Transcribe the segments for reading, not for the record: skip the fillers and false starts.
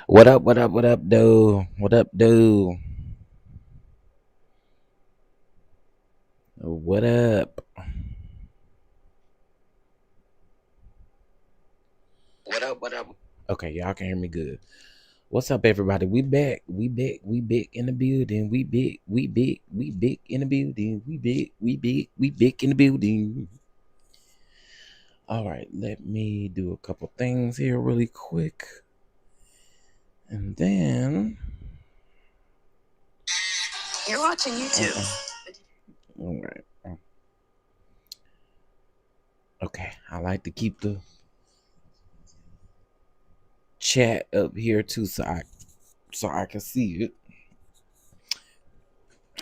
What up, what up, what up, dude? What up, dude? What up? What up, what up? Okay, y'all can hear me good. What's up, everybody? We back. We big in the building. We big in the building. We big in the building. All right, let me do a couple things here really quick. And then. You're watching YouTube. All right. Okay, I like to keep the chat up here too, so I can see it.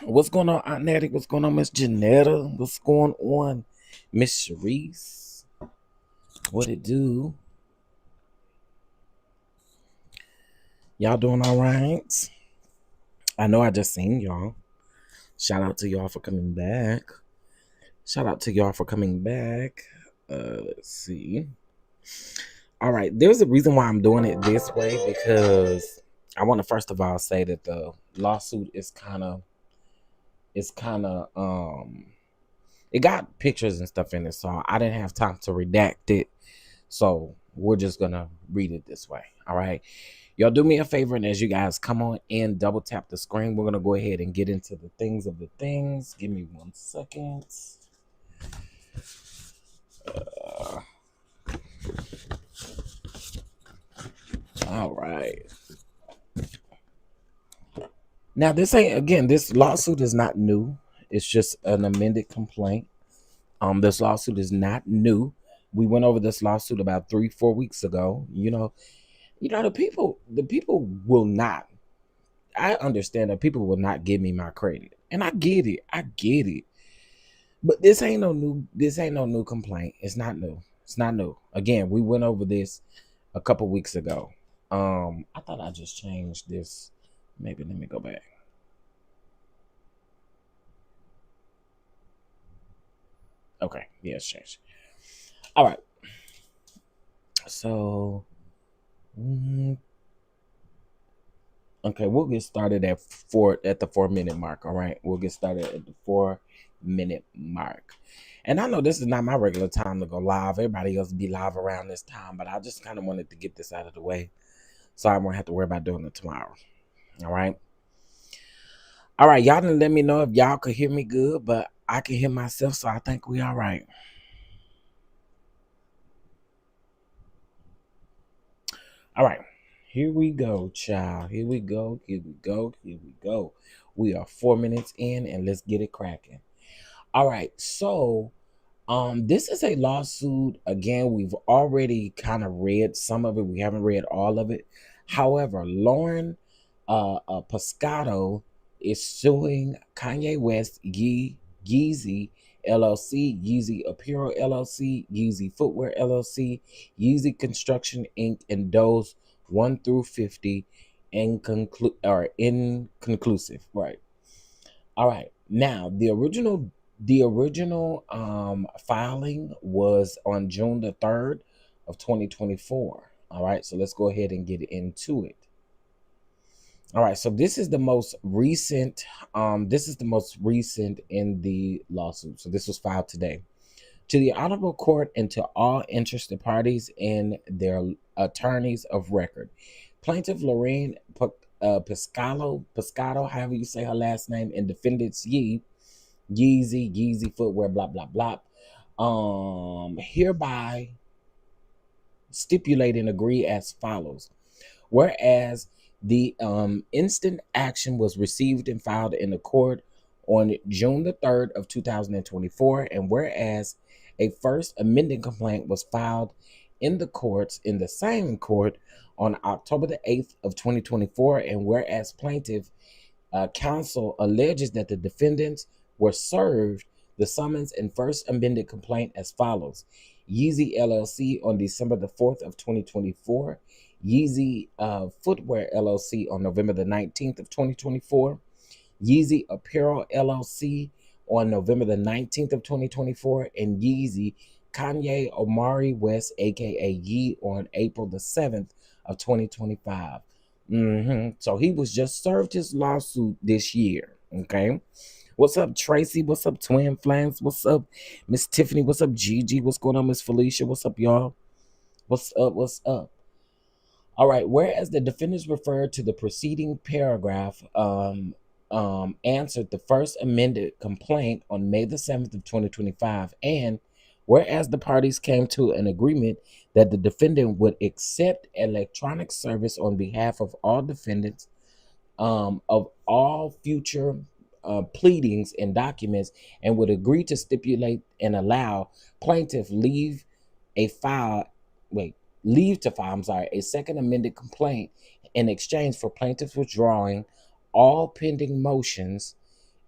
What's going on, Aunt Natty? What's going on, Miss Janetta? What's going on, Miss Sharice? What it do? Y'all doing all right? I know I just seen y'all. Shout out to y'all for coming back. Shout out to y'all for coming back. Let's see. All right, there's a reason why I'm doing it this way because I want to first of all say that the lawsuit is kind of it got pictures and stuff in it, so I didn't have time to redact it. So we're just gonna read it this way. All right. Y'all do me a favor, and as you guys come on in, double tap the screen. We're gonna go ahead and get into the things of the things. Give me 1 second. All right. Now this lawsuit is not new. It's just an amended complaint. This lawsuit is not new. We went over this lawsuit about 3-4 weeks ago. The people will not. I understand that people will not give me my credit, and I get it. But this ain't no new. This ain't no new complaint. It's not new. It's not new. Again, we went over this a couple weeks ago. I thought I just changed this. Maybe let me go back. Okay, yeah, it's changed. All right. So, okay, we'll get started at the 4 minute mark. All right, we'll get started at the 4 minute mark. And I know this is not my regular time to go live. Everybody else be live around this time, but I just kind of wanted to get this out of the way so I won't have to worry about doing it tomorrow. All right. All right, y'all didn't let me know if y'all could hear me good, but I can hear myself, so I think we all right. All right. Here we go, child. Here we go. We are 4 minutes in, and let's get it cracking. All right. So, this is a lawsuit. Again, we've already kind of read some of it. We haven't read all of it. However, Lauren Pisciotta is suing Kanye West, Yeezy LLC, Yeezy Apparel LLC, Yeezy Footwear LLC, Yeezy Construction Inc., and those 1 through 50 inconclusive. Right. All right. Now, the original filing was on June the 3rd of 2024. All right, so let's go ahead and get into it. All right, so this is the most recent. This is the most recent in the lawsuit. So this was filed today. To the honorable court and to all interested parties and their attorneys of record, plaintiff Lorraine Pisciotta, however you say her last name, and defendants Yeezy Footwear, blah blah blah. Hereby stipulate and agree as follows. Whereas the instant action was received and filed in the court on June the 3rd of 2024, and whereas a first amended complaint was filed in the same court on October the 8th of 2024, and whereas plaintiff counsel alleges that the defendants were served the summons and first amended complaint as follows. Yeezy LLC on December the 4th of 2024, Yeezy Footwear LLC on November the 19th of 2024, Yeezy Apparel LLC on November the 19th of 2024, and Yeezy Kanye Omari West, aka Yee, on April the 7th of 2025. So he was just served his lawsuit this year. Okay. What's up, Tracy? What's up, Twin Flames? What's up, Miss Tiffany? What's up, Gigi? What's going on, Miss Felicia? What's up, y'all? What's up? What's up? All right. Whereas the defendants referred to the preceding paragraph, answered the first amended complaint on May the 7th of 2025, and whereas the parties came to an agreement that the defendant would accept electronic service on behalf of all defendants of all future pleadings and documents, and would agree to stipulate and allow plaintiff a file, wait, leave to file, I'm sorry, a second amended complaint in exchange for plaintiffs withdrawing all pending motions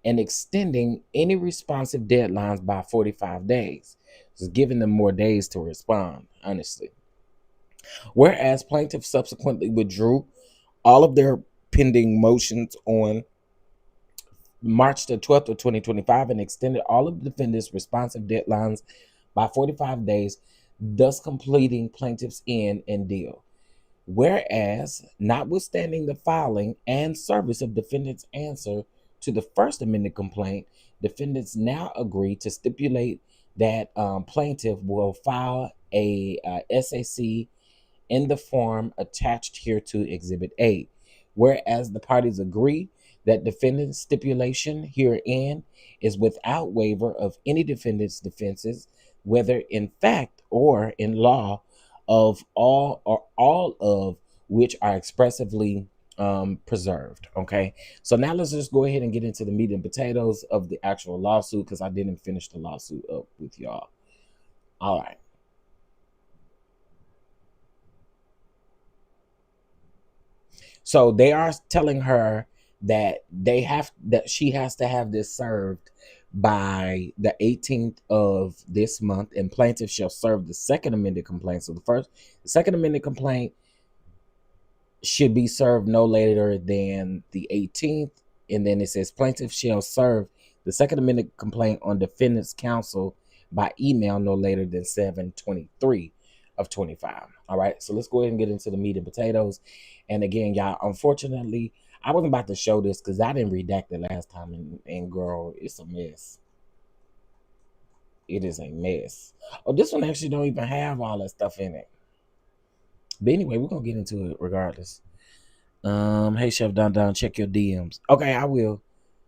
and extending any responsive deadlines by 45 days. Just giving them more days to respond, honestly. Whereas plaintiffs subsequently withdrew all of their pending motions on March the 12th of 2025 and extended all of the defendants' responsive deadlines by 45 days, thus completing plaintiff's end and deal. Whereas, notwithstanding the filing and service of defendant's answer to the first amended complaint, defendants now agree to stipulate that plaintiff will file a SAC in the form attached here to Exhibit A. Whereas the parties agree that defendant's stipulation herein is without waiver of any defendant's defenses, whether in fact or in law, of all or all of which are expressively preserved. Okay, so now let's just go ahead and get into the meat and potatoes of the actual lawsuit, because I didn't finish the lawsuit up with y'all. All right. So they are telling her that she has to have this served by the 18th of this month, and plaintiff shall serve the second amended complaint. So the second amended complaint should be served no later than the 18th, and then it says plaintiff shall serve the second amended complaint on defendant's counsel by email no later than 7/23 of 25. All right, so let's go ahead and get into the meat and potatoes. And again, y'all, unfortunately, I wasn't about to show this because I didn't redact it last time, and girl, it's a mess. It is a mess. Oh, this one actually don't even have all that stuff in it. But anyway, we're gonna get into it regardless. Hey Chef DonDon, check your DMs. Okay, I will.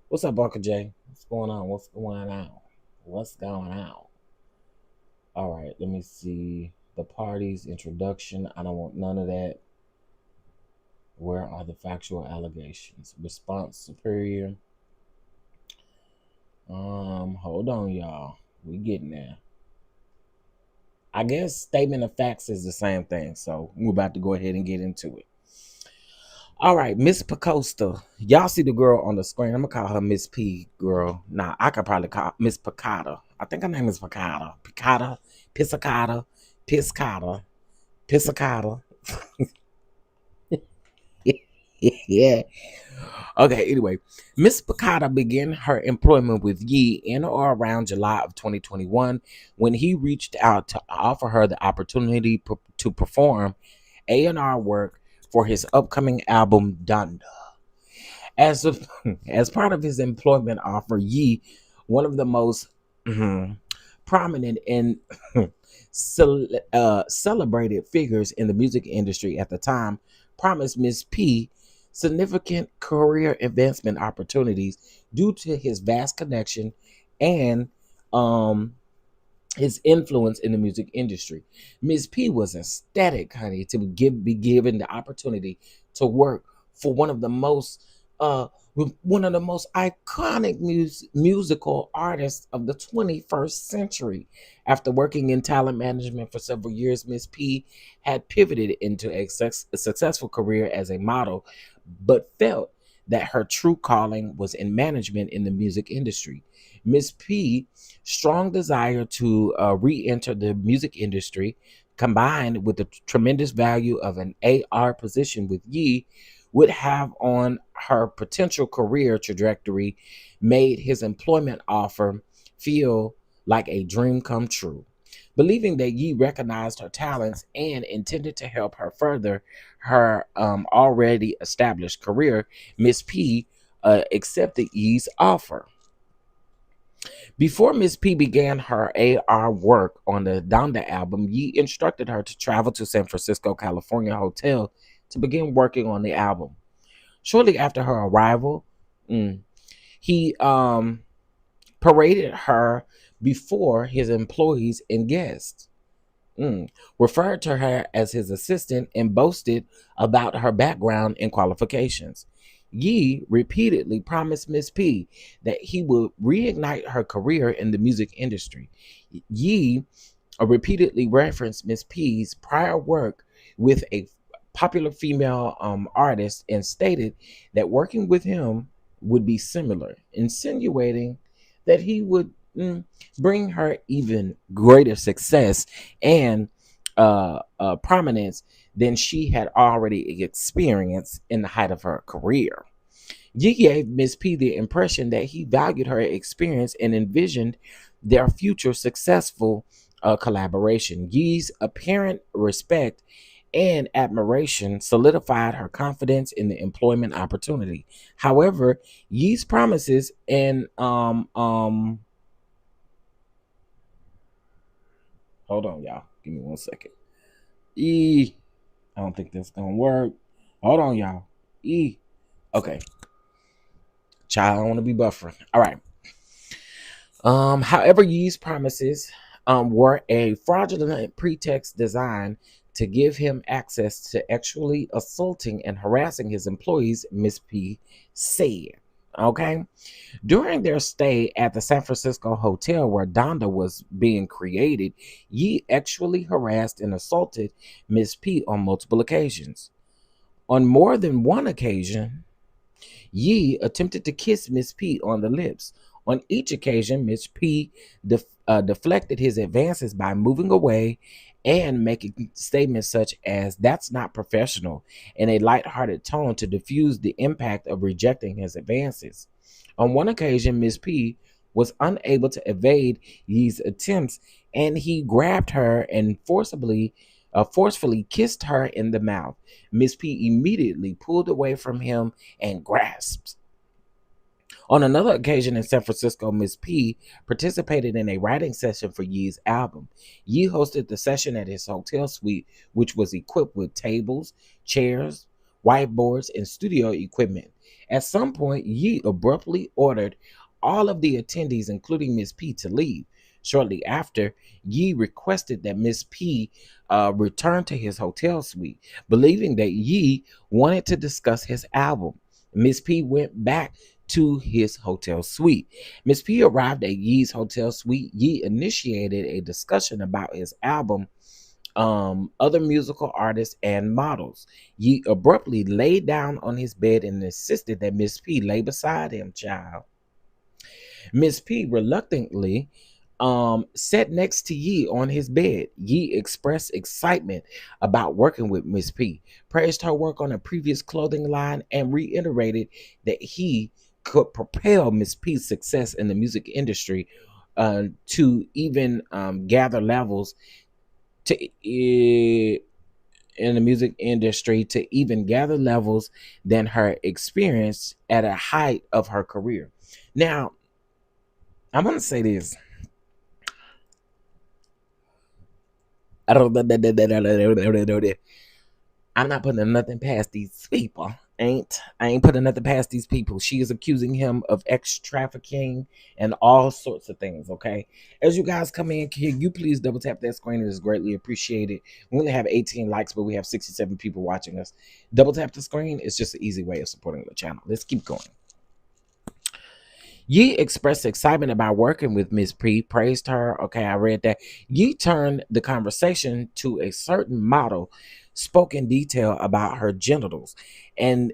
What's up, Uncle J? What's going on? What's going on? What's going on? All right, let me see. The party's introduction. I don't want none of that. Where are the factual allegations? Response superior. Hold on, y'all. We getting there. I guess statement of facts is the same thing, so we're about to go ahead and get into it. All right, Miss Picosta. Y'all see the girl on the screen. I'm gonna call her Miss P girl. Nah, I could probably call Miss Pisciotta. I think her name is Pisciotta. Pisciotta. Yeah. Okay, anyway, Miss Pisciotta began her employment with Ye in or around July of 2021 when he reached out to offer her the opportunity to perform A&R work for his upcoming album Donda. As part of his employment offer, Ye, one of the most prominent and celebrated figures in the music industry at the time, promised Miss P significant career advancement opportunities due to his vast connection and his influence in the music industry. Ms. P was ecstatic, honey, to be given the opportunity to work for one of the most iconic musical artists of the 21st century. After working in talent management for several years, Ms. P had pivoted into a successful career as a model, but felt that her true calling was in management in the music industry. Ms. P strong desire to re-enter the music industry, combined with the tremendous value of an AR position with Ye, would have on her potential career trajectory, made his employment offer feel like a dream come true. Believing that Yi recognized her talents and intended to help her further her already established career, Miss P accepted Yi's offer. Before Miss P began her AR work on the Donda album, Yi instructed her to travel to San Francisco, California hotel to begin working on the album. Shortly after her arrival, he paraded her before his employees and guests, referred to her as his assistant, and boasted about her background and qualifications. Yi repeatedly promised Miss P that he would reignite her career in the music industry. Yi repeatedly referenced Miss P's prior work with a popular female artist and stated that working with him would be similar, insinuating that he would bring her even greater success and prominence than she had already experienced in the height of her career. Yi gave Miss P the impression that he valued her experience and envisioned their future successful collaboration. Yi's apparent respect and admiration solidified her confidence in the employment opportunity. However, Yi's promises and hold on, y'all. Give me 1 second. I don't think that's gonna work. Hold on, y'all. Okay. Child, I don't want to be buffering. All right. However, Yi's promises were a fraudulent pretext designed to give him access to actually assaulting and harassing his employees, Miss P said. Okay. During their stay at the San Francisco hotel where Donda was being created, Yi actually harassed and assaulted Miss P on multiple occasions. On more than one occasion, Yi attempted to kiss Miss P on the lips. On each occasion, Miss P deflected his advances by moving away and making statements such as, "That's not professional," in a lighthearted tone to diffuse the impact of rejecting his advances. On one occasion, Miss P was unable to evade Yi's attempts, and he grabbed her and forcefully kissed her in the mouth. Miss P immediately pulled away from him and grasped. On another occasion in San Francisco, Miss P participated in a writing session for Yi's album. Yi hosted the session at his hotel suite, which was equipped with tables, chairs, whiteboards, and studio equipment. At some point, Yi abruptly ordered all of the attendees, including Miss P, to leave. Shortly after, Yi requested that Miss P return to his hotel suite, believing that Yi wanted to discuss his album. Miss P went back to his hotel suite. Miss P arrived at Yi's hotel suite. Yi initiated a discussion about his album, other musical artists, and models. Yi abruptly laid down on his bed and insisted that Miss P lay beside him, child. Miss P reluctantly sat next to Yi on his bed. Yi expressed excitement about working with Miss P, praised her work on a previous clothing line, and reiterated that he could propel Miss P's success in the music industry to even gather levels to in the music industry to even gather levels than her experience at a height of her career. Now, I'm gonna say this. I don't. I'm not putting nothing past these people. I ain't putting nothing past these people. She is accusing him of trafficking and all sorts of things. Okay. As you guys come in, can you please double tap that screen? It is greatly appreciated. We only have 18 likes, but we have 67 people watching us. Double tap the screen. It's just an easy way of supporting the channel. Let's keep going. Yi expressed excitement about working with Miss P, praised her. Okay, I read that. Yi turned the conversation to a certain model, spoke in detail about her genitals, and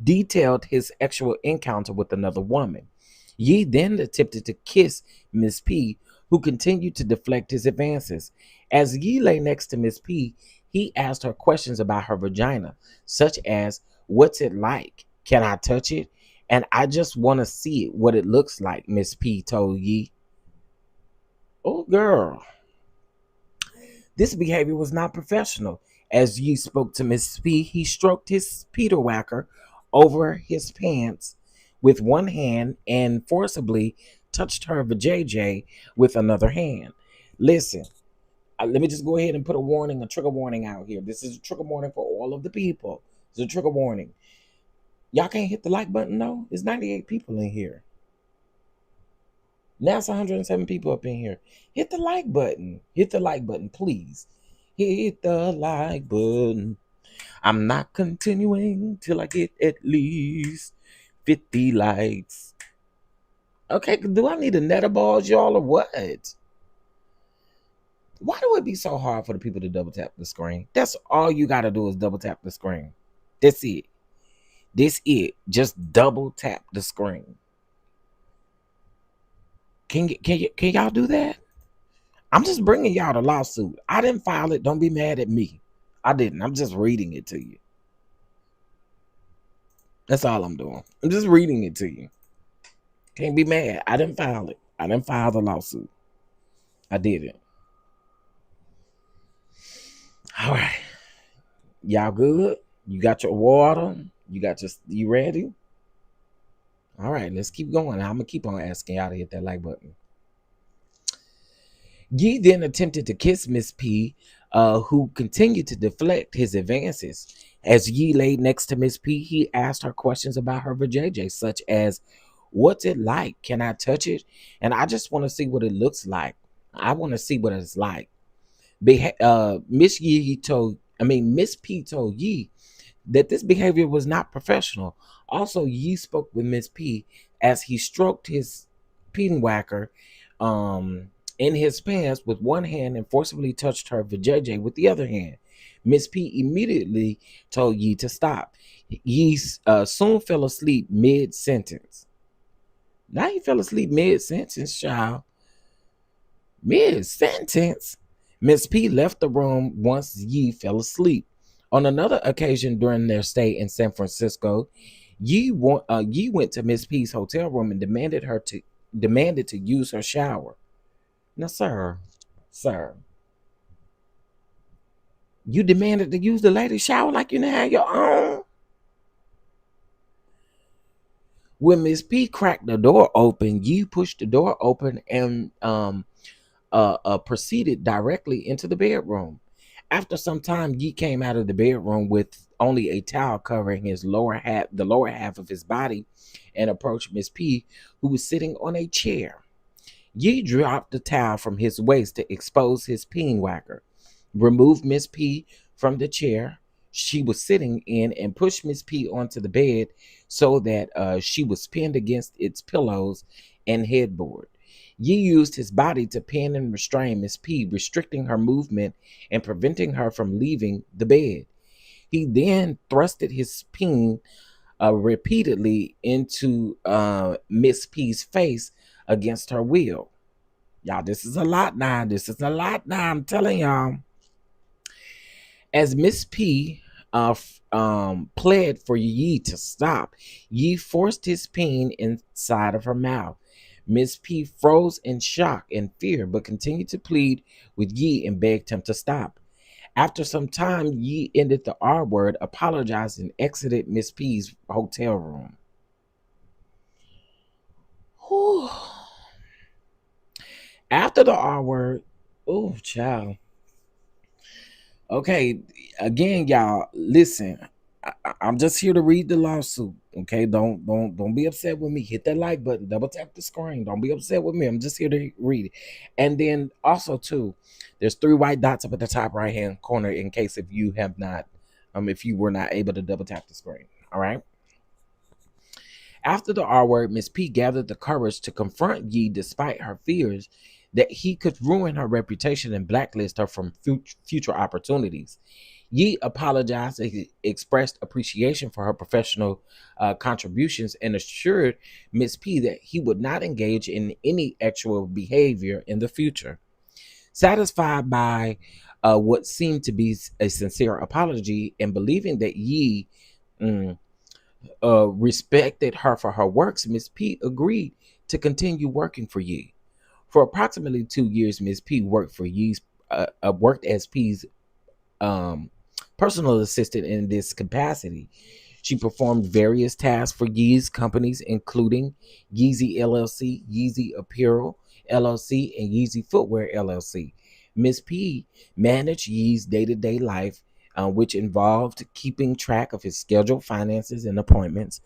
detailed his actual encounter with another woman. Yi then attempted to kiss Miss P, who continued to deflect his advances. As Yi lay next to Miss P, he asked her questions about her vagina, such as, "What's it like? Can I touch it? And I just want to see what it looks like," Miss P told Yi. Oh, girl. This behavior was not professional. As Yi spoke to Miss P, he stroked his Peter whacker over his pants with one hand and forcibly touched her vajayjay with another hand. Listen, let me just go ahead and put a trigger warning out here. This is a trigger warning for all of the people. It's a trigger warning. Y'all can't hit the like button, no? There's 98 people in here. Now it's 107 people up in here. Hit the like button. Hit the like button, please. Hit the like button. I'm not continuing till I get at least 50 likes. Okay, do I need a net of balls, y'all, or what? Why do it be so hard for the people to double tap the screen? That's all you gotta do is double tap the screen. That's it. This it. Just double tap the screen. Can y'all do that? I'm just bringing y'all the lawsuit. I didn't file it. Don't be mad at me. I didn't. I'm just reading it to you. That's all I'm doing. I'm just reading it to you. Can't be mad. I didn't file it. I didn't file the lawsuit. I didn't. All right. Y'all good? You got your water? You ready? All right, let's keep going. I'm gonna keep on asking y'all to hit that like button. Yi then attempted to kiss Miss P, who continued to deflect his advances. As Yi laid next to Miss P, he asked her questions about her vajayjay, such as, "What's it like? Can I touch it? And I just want to see what it looks like. I want to see what it's like." Miss P told Yi that this behavior was not professional. Also, Yi spoke with Miss P as he stroked his peen whacker in his pants with one hand and forcibly touched her vajayjay with the other hand. Miss P immediately told Yi to stop. Yi soon fell asleep mid-sentence. Now he fell asleep mid-sentence, child. Mid-sentence? Miss P left the room once Yi fell asleep. On another occasion during their stay in San Francisco, Yi went to Miss P's hotel room and demanded to use her shower. Now, sir, you demanded to use the lady's shower like you didn't have your own? When Miss P cracked the door open, Yi pushed the door open and proceeded directly into the bedroom. After some time, Yi came out of the bedroom with only a towel covering the lower half of his body, and approached Miss P, who was sitting on a chair. Yi dropped the towel from his waist to expose his peen whacker, removed Miss P from the chair she was sitting in, and pushed Miss P onto the bed so that she was pinned against its pillows and headboard. Yi used his body to pin and restrain Miss P, restricting her movement and preventing her from leaving the bed. He then thrusted his peen repeatedly into Miss P's face against her will. Y'all, this is a lot now. I'm telling y'all. As Miss P pled for Yi to stop, Yi forced his peen inside of her mouth. Miss P froze in shock and fear, but continued to plead with Yi and begged him to stop. After some time, Yi ended the R word, apologized, and exited Miss P's hotel room. Whew. After the R word, oh, child. Okay, again, y'all, listen. I'm just here to read the lawsuit. Okay, don't be upset with me. Hit that like button, double tap the screen. Don't be upset with me. I'm just here to read it. And then also too, there's 3 white dots up at the top right hand corner in case if you have not, if you were not able to double tap the screen. All right. After the R word, Miss P gathered the courage to confront Yi despite her fears that he could ruin her reputation and blacklist her from future opportunities. Yi apologized and expressed appreciation for her professional contributions and assured Miss P that he would not engage in any actual behavior in the future. Satisfied by what seemed to be a sincere apology and believing that Yi respected her for her works, Miss P agreed to continue working for Yi. For approximately 2 years, Miss P worked for Yi's worked as P's um, personal assistant in this capacity. She performed various tasks for Yee's companies, including Yeezy LLC, Yeezy Apparel LLC, and Yeezy Footwear LLC. Miss P managed Yee's day-to-day life, which involved keeping track of his schedule, finances, and appointments,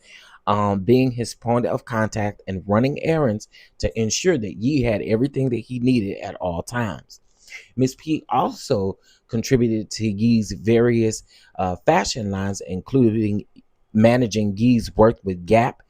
being his point of contact, and running errands to ensure that Yee had everything that he needed at all times. Miss P also contributed to Yee's various fashion lines, including managing Yee's work with Gap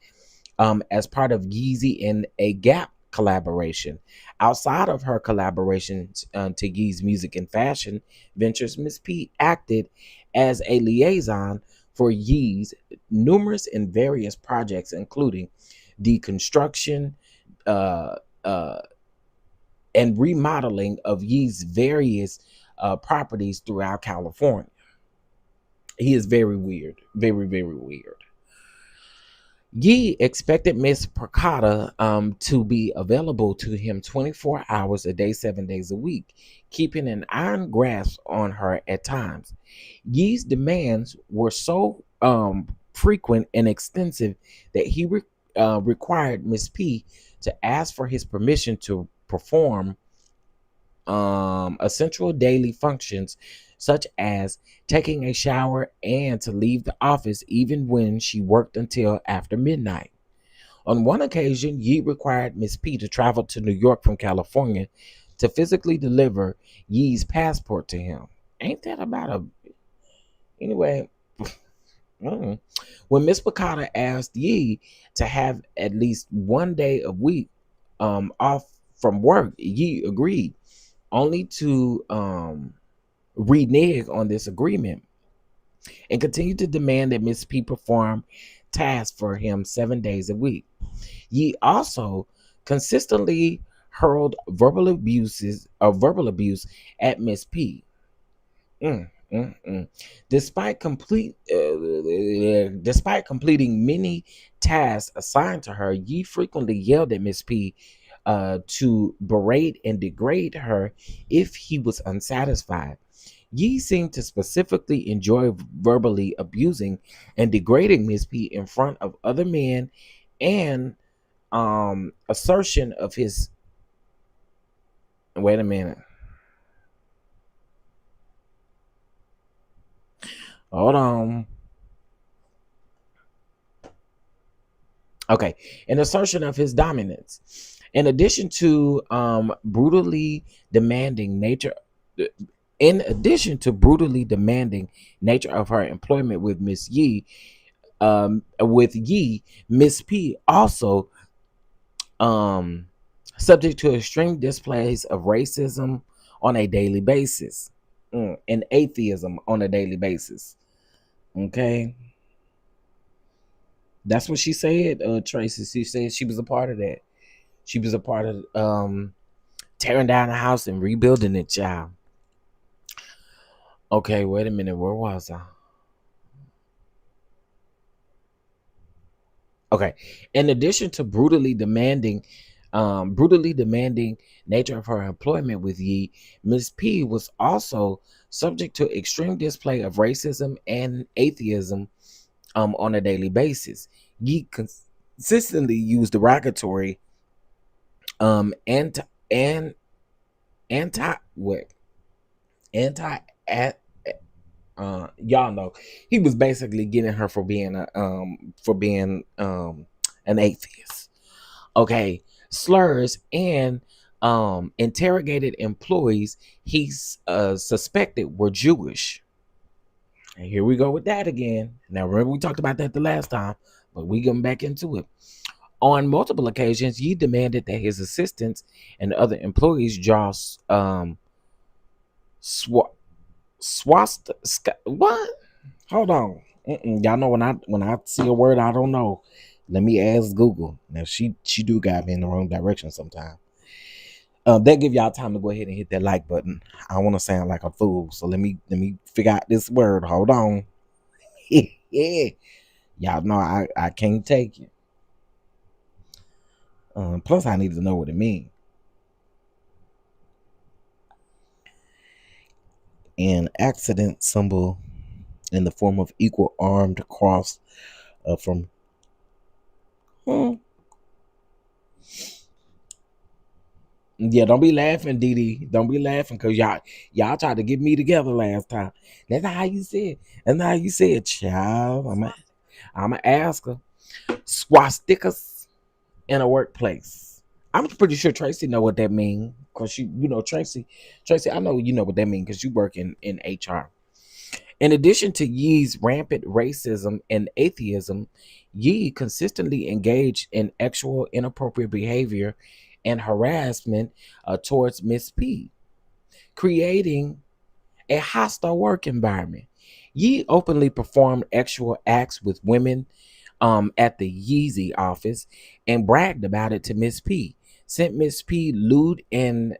as part of Yeezy and a Gap collaboration. Outside of her collaborations to Yee's music and fashion ventures, Miss P acted as a liaison for Yee's numerous and various projects, including the construction uh, uh, and remodeling of Yee's various properties throughout California. He is very weird, very, very weird. Yee expected Miss Pisciotta to be available to him 24 hours a day, 7 days a week, keeping an iron grasp on her at times. Yee's demands were so frequent and extensive that he required Miss P to ask for his permission to perform essential daily functions such as taking a shower and to leave the office even when she worked until after midnight. On one occasion, Yee required Miss P to travel to New York from California to physically deliver Yee's passport to him. Ain't that about a anyway? mm. When Miss Pisciotta asked Yee to have at least one day a week off from work, Yee agreed, only to renege on this agreement and continue to demand that Miss P perform tasks for him 7 days a week. Yee also consistently hurled verbal abuse at Miss P. Mm, mm, mm. Despite completing many tasks assigned to her, Yee frequently yelled at Miss P to berate and degrade her if he was unsatisfied. Yee seemed to specifically enjoy verbally abusing and degrading Miss P in front of other men and assertion of his wait a minute. Hold on. Okay. An assertion of his dominance. In addition to brutally demanding nature of her employment with Yee, Miss P also subject to extreme displays of racism on a daily basis, and atheism on a daily basis. Okay, that's what she said. Tracy, she said she was a part of that. She was a part of tearing down the house and rebuilding it, child. Okay, wait a minute. Where was I? Okay. In addition to brutally demanding nature of her employment with Yee, Ms. P was also subject to extreme display of racism and atheism on a daily basis. Yee consistently used derogatory anti and anti what anti y'all know he was basically getting her for being an atheist. Okay, slurs and interrogated employees he's suspected were Jewish. And here we go with that again. Now remember we talked about that the last time, but we going back into it. On multiple occasions, he demanded that his assistants and other employees draw what? Hold on. Y'all know when I see a word I don't know, let me ask Google. Now she do got me in the wrong direction sometimes. That give y'all time to go ahead and hit that like button. I don't want to sound like a fool, so let me figure out this word. Hold on. Yeah, y'all know I can't take it. Plus, I need to know what it means. an accident symbol in the form of equal armed cross from. Hmm. Yeah, don't be laughing, Dee Dee. Don't be laughing, cause y'all tried to get me together last time. That's not how you said. That's not how you said, child. I'ma ask her. Swastikas in a workplace. I'm pretty sure Tracy know what that means, cause you know Tracy. I know you know what that means, cause you work in HR. In addition to Yee's rampant racism and atheism, Yee consistently engaged in actual inappropriate behavior and harassment towards Miss P, creating a hostile work environment. Yee openly performed actual acts with women at the Yeezy office and bragged about it to Miss P. Sent Miss P lewd and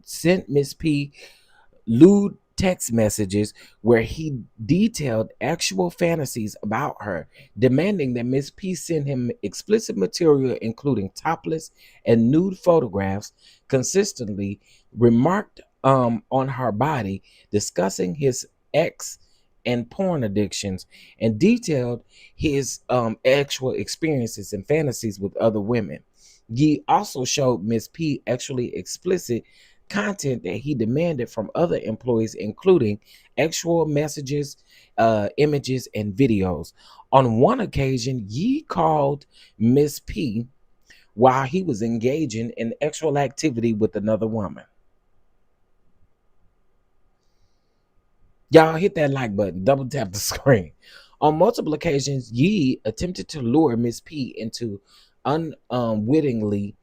sent Miss P lewd text messages where he detailed actual fantasies about her, demanding that Miss P send him explicit material including topless and nude photographs, consistently remarked on her body, discussing his ex and porn addictions, and detailed his actual experiences and fantasies with other women. He also showed Miss P actually explicit content that he demanded from other employees, including actual messages, images, and videos. On one occasion, Yee called Miss P while he was engaging in actual activity with another woman. Y'all hit that like button, double tap the screen. On multiple occasions, Yee attempted to lure Miss P into unwittingly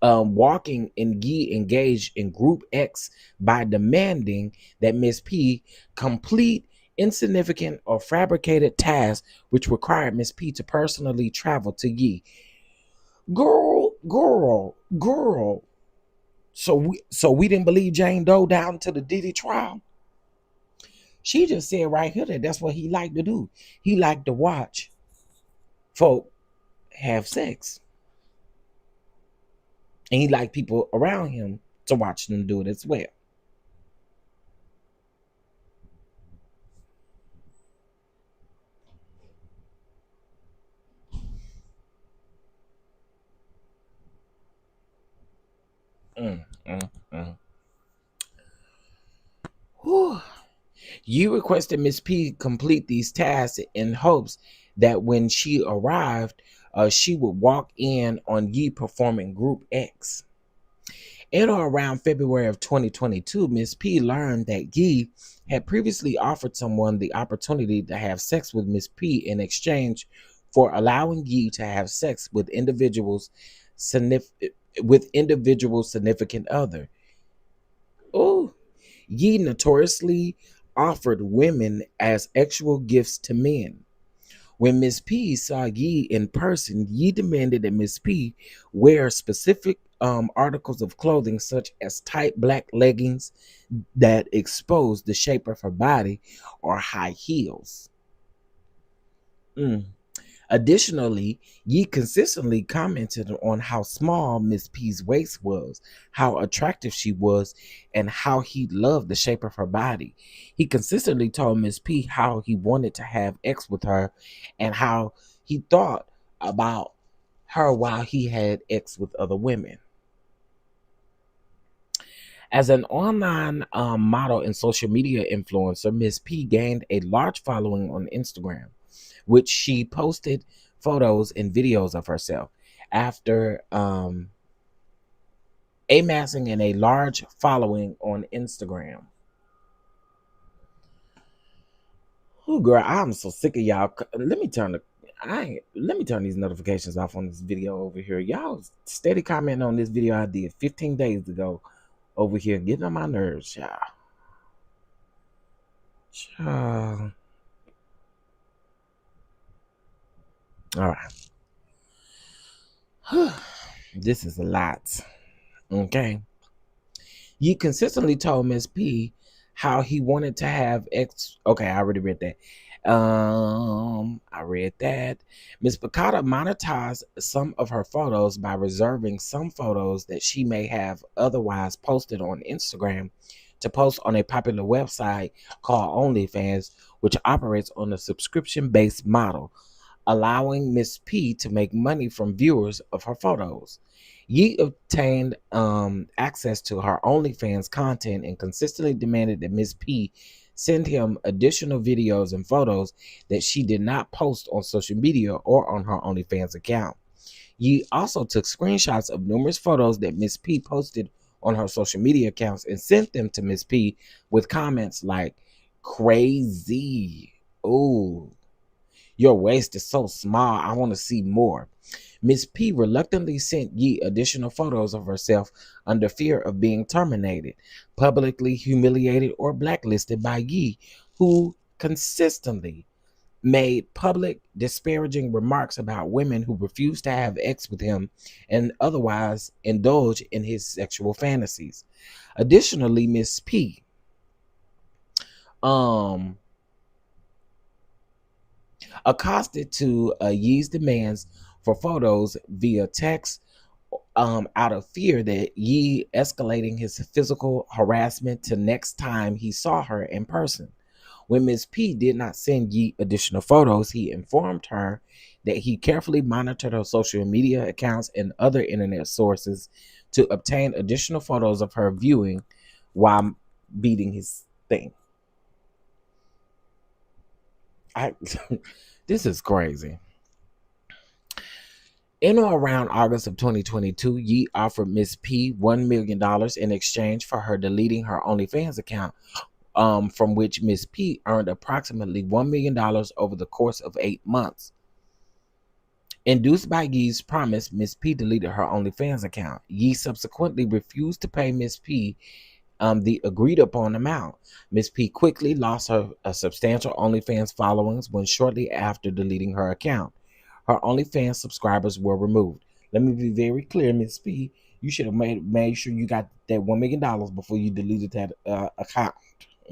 walking and Gee engaged in Group X by demanding that Miss P complete insignificant or fabricated tasks which required Miss P to personally travel to Yee. Girl. So we didn't believe Jane Doe down to the Diddy trial. She just said right here that that's what he liked to do. He liked to watch folk have sex. And he liked people around him to watch them do it as well. Mm, mm, mm. Whew. You requested Miss P complete these tasks in hopes that when she arrived, she would walk in on Yi performing Group X. In or around February of 2022, Miss P learned that Yi had previously offered someone the opportunity to have sex with Miss P in exchange for allowing Yi to have sex with individuals significant other. Oh, Yi notoriously offered women as actual gifts to men. When Miss P saw Yi in person, Yi demanded that Miss P wear specific articles of clothing, such as tight black leggings that exposed the shape of her body or high heels. Mm. Additionally, Yi consistently commented on how small Miss P's waist was, how attractive she was, and how he loved the shape of her body. He consistently told Miss P how he wanted to have sex with her and how he thought about her while he had sex with other women. As an online model and social media influencer, Miss P gained a large following on Instagram, which she posted photos and videos of herself. After amassing in a large following on Instagram. Oh, girl, I'm so sick of y'all. Let me turn these notifications off on this video over here. Y'all steady commenting on this video I did 15 days ago over here, getting on my nerves, y'all. Child. All right. This is a lot. Okay. You consistently told Miss P how he wanted to have X. Okay, I already read that. I read that. Miss Pisciotta monetized some of her photos by reserving some photos that she may have otherwise posted on Instagram to post on a popular website called OnlyFans, which operates on a subscription-based model, allowing Miss P to make money from viewers of her photos. Yee obtained access to her OnlyFans content and consistently demanded that Miss P send him additional videos and photos that she did not post on social media or on her OnlyFans account. Yee also took screenshots of numerous photos that Miss P posted on her social media accounts and sent them to Miss P with comments like, "Crazy. Oh, your waist is so small. I want to see more." Miss P reluctantly sent Yee additional photos of herself under fear of being terminated, publicly humiliated, or blacklisted by Yee, who consistently made public disparaging remarks about women who refused to have sex with him and otherwise indulge in his sexual fantasies. Additionally, Miss P accosted to Yee's demands for photos via text out of fear that Yee escalating his physical harassment to next time he saw her in person. When Ms. P did not send Yee additional photos, he informed her that he carefully monitored her social media accounts and other internet sources to obtain additional photos of her viewing while beating his thing. This is crazy. In or around August of 2022, Yee offered Miss P $1 million in exchange for her deleting her OnlyFans account, from which Miss P earned approximately $1 million over the course of 8 months. Induced by Yee's promise, Miss P deleted her OnlyFans account. Yee subsequently refused to pay Miss P the agreed upon amount. Miss P quickly lost her substantial OnlyFans followings when shortly after deleting her account. Her OnlyFans subscribers were removed. Let me be very clear, Miss P. You should have made sure you got that $1 million before you deleted that account.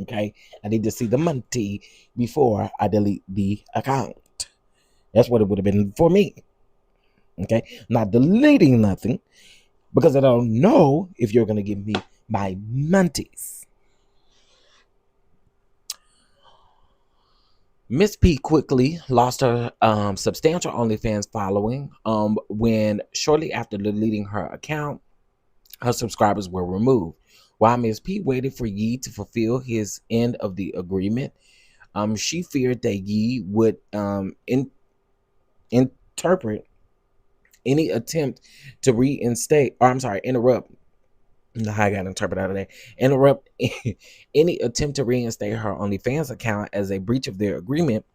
Okay, I need to see the money before I delete the account. That's what it would have been for me. Okay, not deleting nothing because I don't know if you're gonna give me my monies. Miss P quickly lost her substantial OnlyFans following when shortly after deleting her account, her subscribers were removed. While Miss P waited for Yee to fulfill his end of the agreement, she feared that Yee would interpret any attempt to interrupt. I got to interpret out of that. Interrupt any attempt to reinstate her OnlyFans account as a breach of their agreement,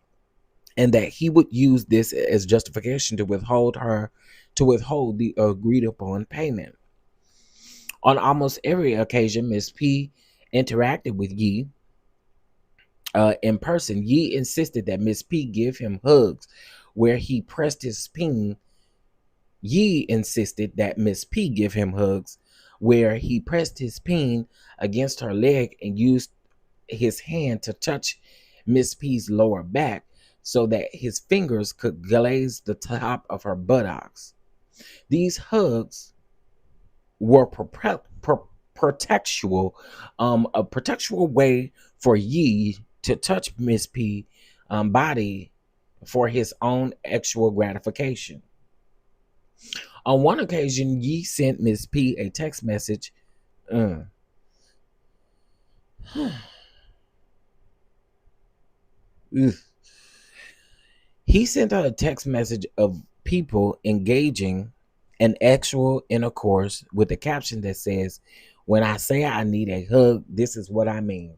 and that he would use this as justification to withhold the agreed upon payment. On almost every occasion, Miss P interacted with Yee in person. Yee insisted that Miss P give him hugs where he pressed his peen. Yee insisted that Miss P give him hugs where he pressed his peen against her leg and used his hand to touch Miss P's lower back so that his fingers could glaze the top of her buttocks. These hugs were protectual, a protectual way for Yee to touch Miss P body for his own actual gratification. On one occasion, Yee sent Miss P a text message. He sent her a text message of people engaging in actual intercourse with a caption that says, "When I say I need a hug, this is what I mean."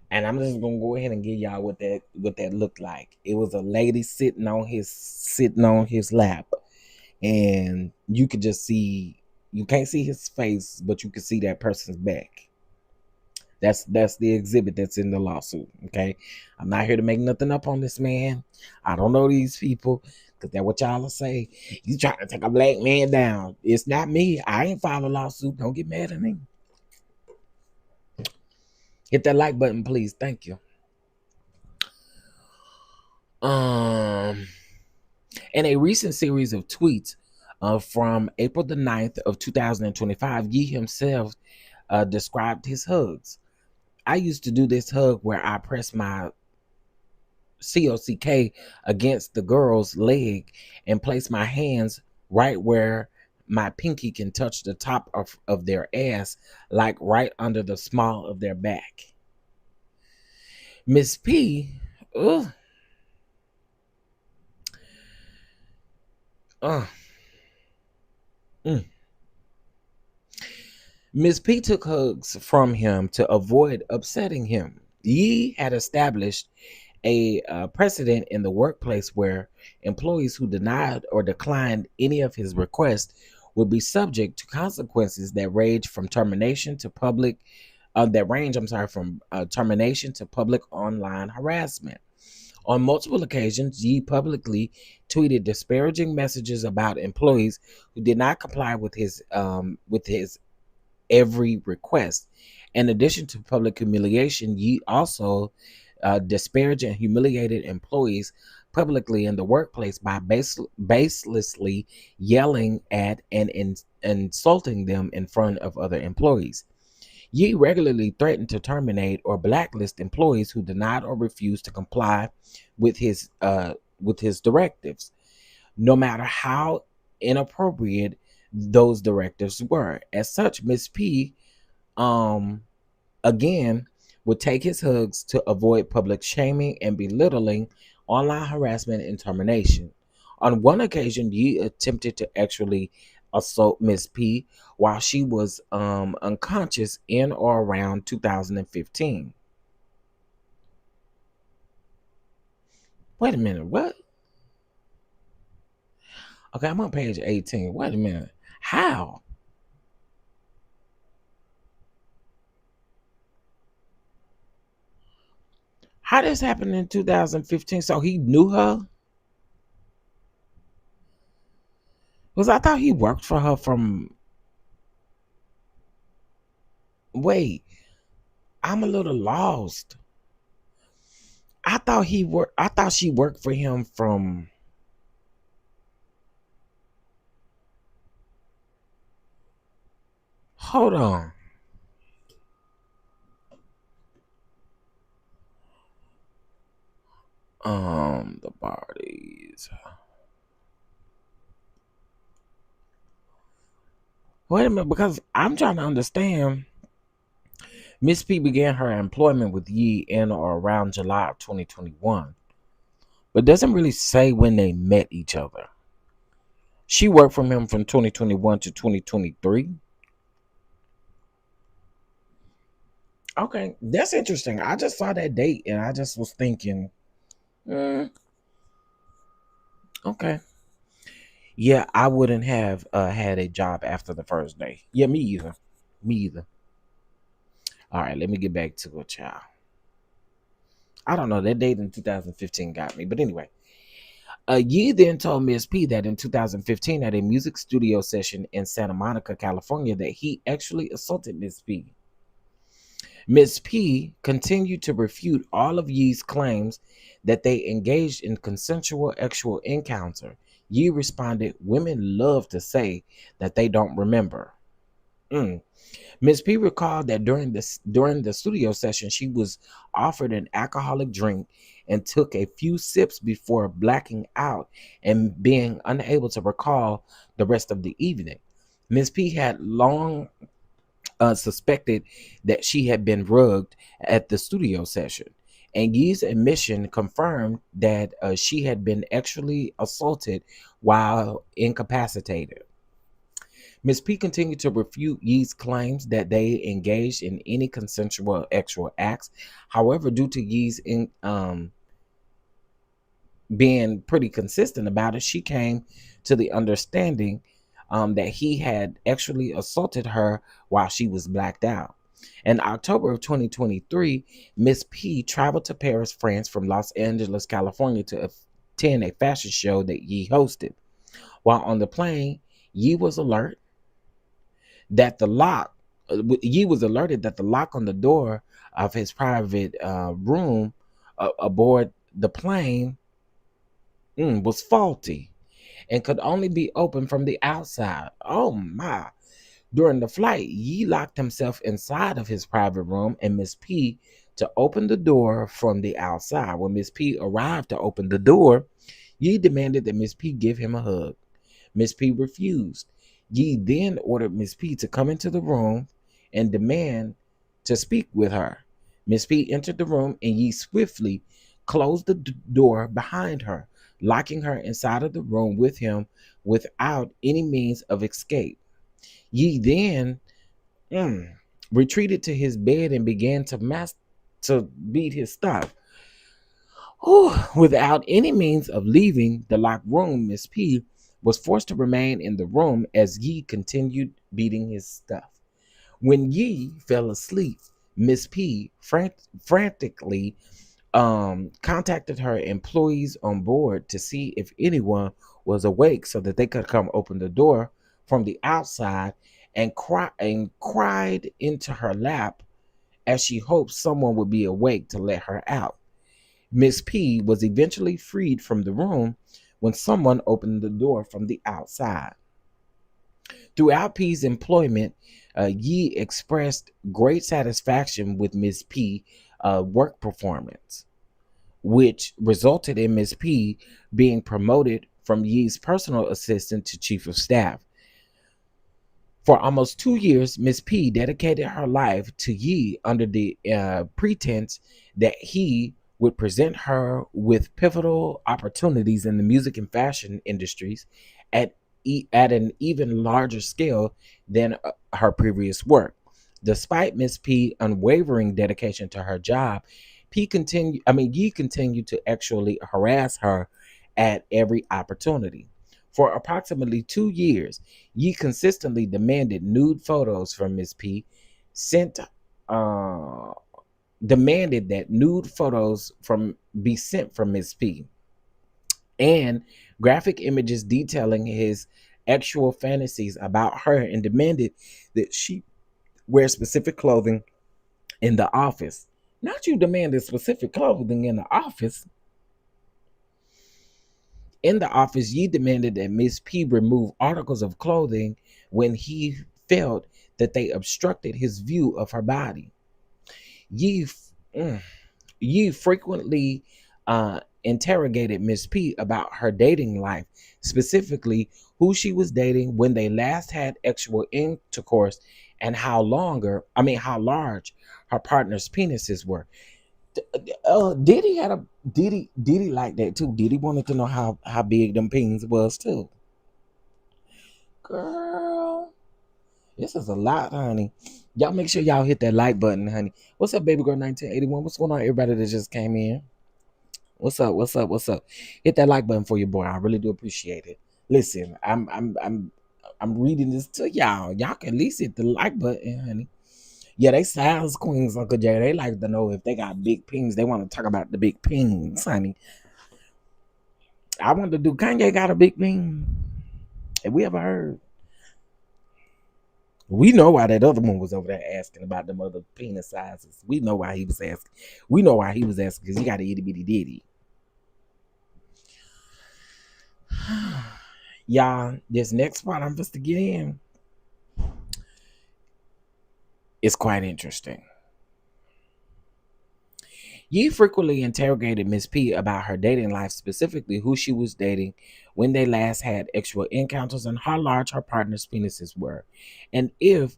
And I'm just gonna go ahead and give y'all what that looked like. It was a lady sitting on his lap, and you could just see, you can't see his face, but you can see that person's back. That's the exhibit that's in the lawsuit. Okay, I'm not here to make nothing up on this man. I don't know these people, because that's what y'all say. You trying to take a black man down. It's not me. I ain't filed a lawsuit. Don't get mad at me. Hit that like button, please. Thank you. In a recent series of tweets From April the 9th of 2025, Yee himself described his hugs. I used to do this hug where I press my COCK against the girl's leg and place my hands right where my pinky can touch the top of their ass, like right under the small of their back. Miss P, ugh, uh, mm. Miss P took hugs from him to avoid upsetting him. Yee had established a precedent in the workplace where employees who denied or declined any of his requests would be subject to consequences that range from termination to public from termination to public online harassment. On multiple occasions, Yee publicly tweeted disparaging messages about employees who did not comply with his every request. In addition to public humiliation, Yee also disparaged and humiliated employees publicly in the workplace by baselessly yelling at and insulting them in front of other employees. Yee regularly threatened to terminate or blacklist employees who denied or refused to comply with his directives, no matter how inappropriate those directives were. As such, Miss P um again would take his hugs to avoid public shaming and belittling, online harassment, and termination. On one occasion, Yee attempted to actually assault Miss P while she was unconscious in or around 2015. Wait a minute, what? Okay, I'm on page 18. Wait a minute. How? How this happened in 2015? So he knew her? Because I thought he worked for her from. Wait, I'm a little lost. I thought she worked for him from. Hold on. The parties. Wait a minute, because I'm trying to understand. Miss P began her employment with Yee in or around July of 2021, but doesn't really say when they met each other. She worked from him from 2021 to 2023. Okay, that's interesting. I just saw that date and I just was thinking, mm, okay. Yeah, I wouldn't have had a job after the first day. Yeah, me either. Me either. All right, let me get back to it, child. I don't know. That date in 2015 got me. But anyway, Yee then told Miss P that in 2015 at a music studio session in Santa Monica, California, that he actually assaulted Miss P. Miss P continued to refute all of Yee's claims that they engaged in consensual sexual encounter. Yee responded, "Women love to say that they don't remember." Mm. Miss P recalled that during the studio session, she was offered an alcoholic drink and took a few sips before blacking out and being unable to recall the rest of the evening. Miss P had long suspected that she had been rugged at the studio session, and Yee's admission confirmed that she had been actually assaulted while incapacitated. Ms. P continued to refute Yee's claims that they engaged in any consensual sexual acts. However, due to Yee's being pretty consistent about it, she came to the understanding that he had actually assaulted her while she was blacked out. In October of 2023, Miss P traveled to Paris, France from Los Angeles, California to attend a fashion show that Yee hosted. While on the plane, Yee was alert that the lock Yee was alerted that the lock on the door of his private room aboard the plane was faulty. and could only be opened from the outside. Oh my. During the flight, Yi locked himself inside of his private room and Miss P to open the door from the outside. When Miss P arrived to open the door, Yi demanded that Miss P give him a hug. Miss P refused. Yi then ordered Miss P to come into the room and demand to speak with her. Miss P entered the room and Yi swiftly closed the door behind her, locking her inside of the room with him without any means of escape. Yi then retreated to his bed and began to beat his stuff. Without any means of leaving the locked room, Miss P was forced to remain in the room as Yi continued beating his stuff. When Yi fell asleep, Miss P frantically contacted her employees on board to see if anyone was awake so that they could come open the door from the outside and cried into her lap as she hoped someone would be awake to let her out. Miss P was eventually freed from the room when someone opened the door from the outside. Throughout P's employment, Yi expressed great satisfaction with Miss P' work performance, which resulted in Miss P being promoted from Yi's personal assistant to chief of staff. For almost 2 years, Miss P dedicated her life to Yi under the pretense that he would present her with pivotal opportunities in the music and fashion industries at an even larger scale than her previous work. Despite Miss P's unwavering dedication to her job, Yi continued to actually harass her at every opportunity. For approximately 2 years, Yi consistently demanded nude photos from Miss P, sent demanded that nude photos be sent from Miss P, and graphic images detailing his actual fantasies about her, and demanded that she wear specific clothing in the office. Not you demanded specific clothing in the office. In the office, Yi demanded that Miss P remove articles of clothing when he felt that they obstructed his view of her body. Yi, Yi frequently interrogated Miss P about her dating life, specifically who she was dating, when they last had actual intercourse, and how large her partner's penises were. Diddy like that too. Diddy wanted to know how big them pings was too. Girl, this is a lot, honey. Y'all make sure y'all hit that like button, honey. What's up, baby girl 1981? What's going on, everybody that just came in? What's up? What's up? What's up? Hit that like button for your boy. I really do appreciate it. Listen, I'm reading this to y'all. Y'all can at least hit the like button, honey. Yeah, they size queens, Uncle Jay. They like to know if they got big pings. They want to talk about the big pings, honey. I want to do Kanye got a big ping. Have we ever heard? We know why that other one was over there asking about them other penis sizes. We know why he was asking. We know why he was asking, because he got a itty bitty ditty. Y'all, this next part I'm supposed to get in is quite interesting. Yi frequently interrogated Miss P about her dating life, specifically who she was dating, when they last had actual encounters, and how large her partner's penises were, and if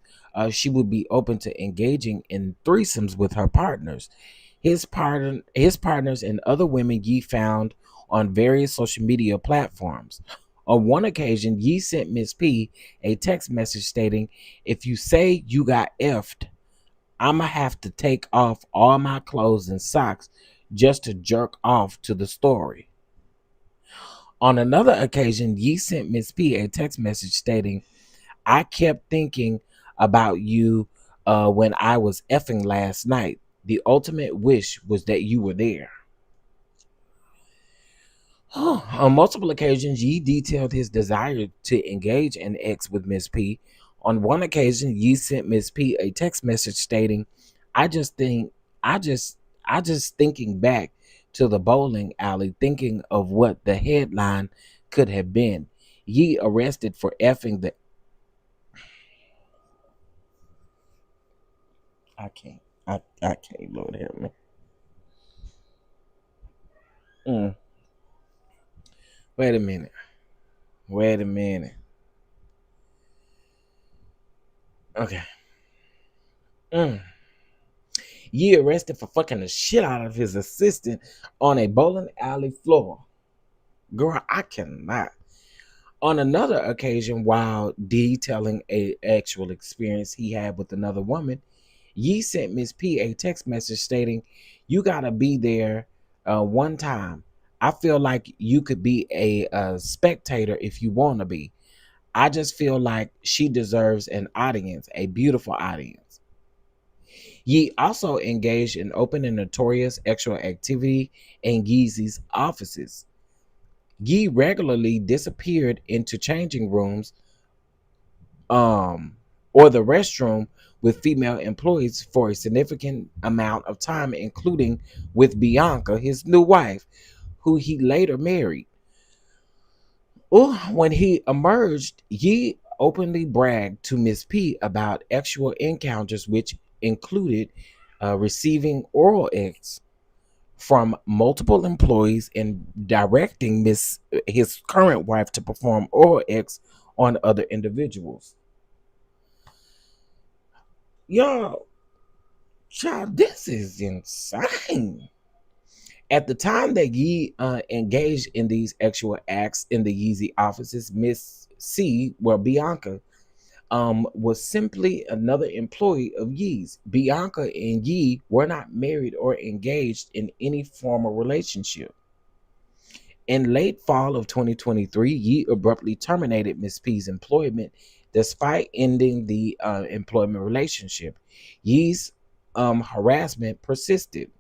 she would be open to engaging in threesomes with her partners. His partners, and other women Yi found on various social media platforms. On one occasion, Yi sent Miss P a text message stating, "If you say you got effed, I'ma have to take off all my clothes and socks just to jerk off to the story." On another occasion, Yi sent Miss P a text message stating, "I kept thinking about you when I was effing last night. The ultimate wish was that you were there." On multiple occasions, Yi detailed his desire to engage in X with Miss P. On one occasion, Yi sent Miss P a text message stating, I just thinking back to the bowling alley, thinking of what the headline could have been. Ye arrested for effing the. I can't. I can't. Lord help me. Mm. Wait a minute. Wait a minute. Okay. Mm. Ye arrested for fucking the shit out of his assistant on a bowling alley floor. Girl, I cannot. On another occasion, while detailing a actual experience he had with another woman, Yee sent Miss P a text message stating, "You gotta be there one time. I feel like you could be a spectator if you want to be. I just feel like she deserves an audience, a beautiful audience." Yee also engaged in open and notorious sexual activity in Yeezy's offices. Yee regularly disappeared into changing rooms um, or the restroom with female employees for a significant amount of time, including with Bianca, his new wife, who he later married. When he emerged, Yee openly bragged to Miss P about actual encounters, which included receiving oral acts from multiple employees and directing his current wife to perform oral acts on other individuals. Y'all, child, this is insane. At the time that Yee engaged in these actual acts in the Yeezy offices, Miss C, well, Bianca, was simply another employee of Yee's. Bianca and Yee were not married or engaged in any formal relationship. In late fall of 2023, Yee abruptly terminated Miss P's employment despite ending the employment relationship. Yee's harassment persisted.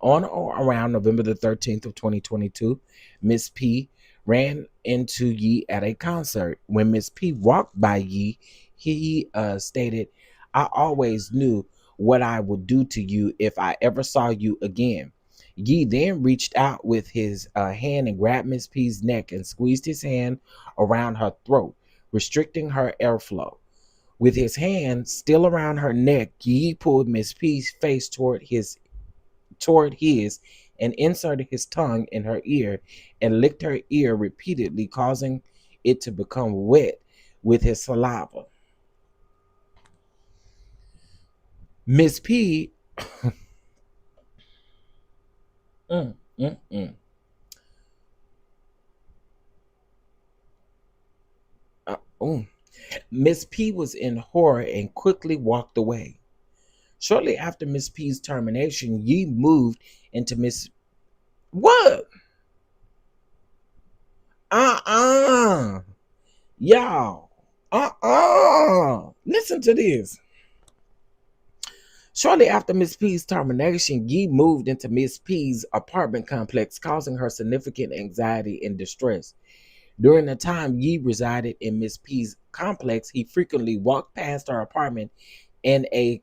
On or around November the 13th of 2022, Miss P ran into Yee at a concert. When Miss P walked by Yee, he stated, "I always knew what I would do to you if I ever saw you again." Yee then reached out with his hand and grabbed Miss P's neck and squeezed his hand around her throat, restricting her airflow. With his hand still around her neck, Yee pulled Miss P's face toward his and inserted his tongue in her ear and licked her ear repeatedly, causing it to become wet with his saliva. Miss P, mm, mm, mm. Oh. Miss P was in horror and quickly walked away. Shortly after Miss P's termination, Yee moved into Miss what? Uh-uh. Y'all. Listen to this. Shortly after Miss P's termination, Yee moved into Miss P's apartment complex, causing her significant anxiety and distress. During the time Yee resided in Miss P's complex, he frequently walked past her apartment in a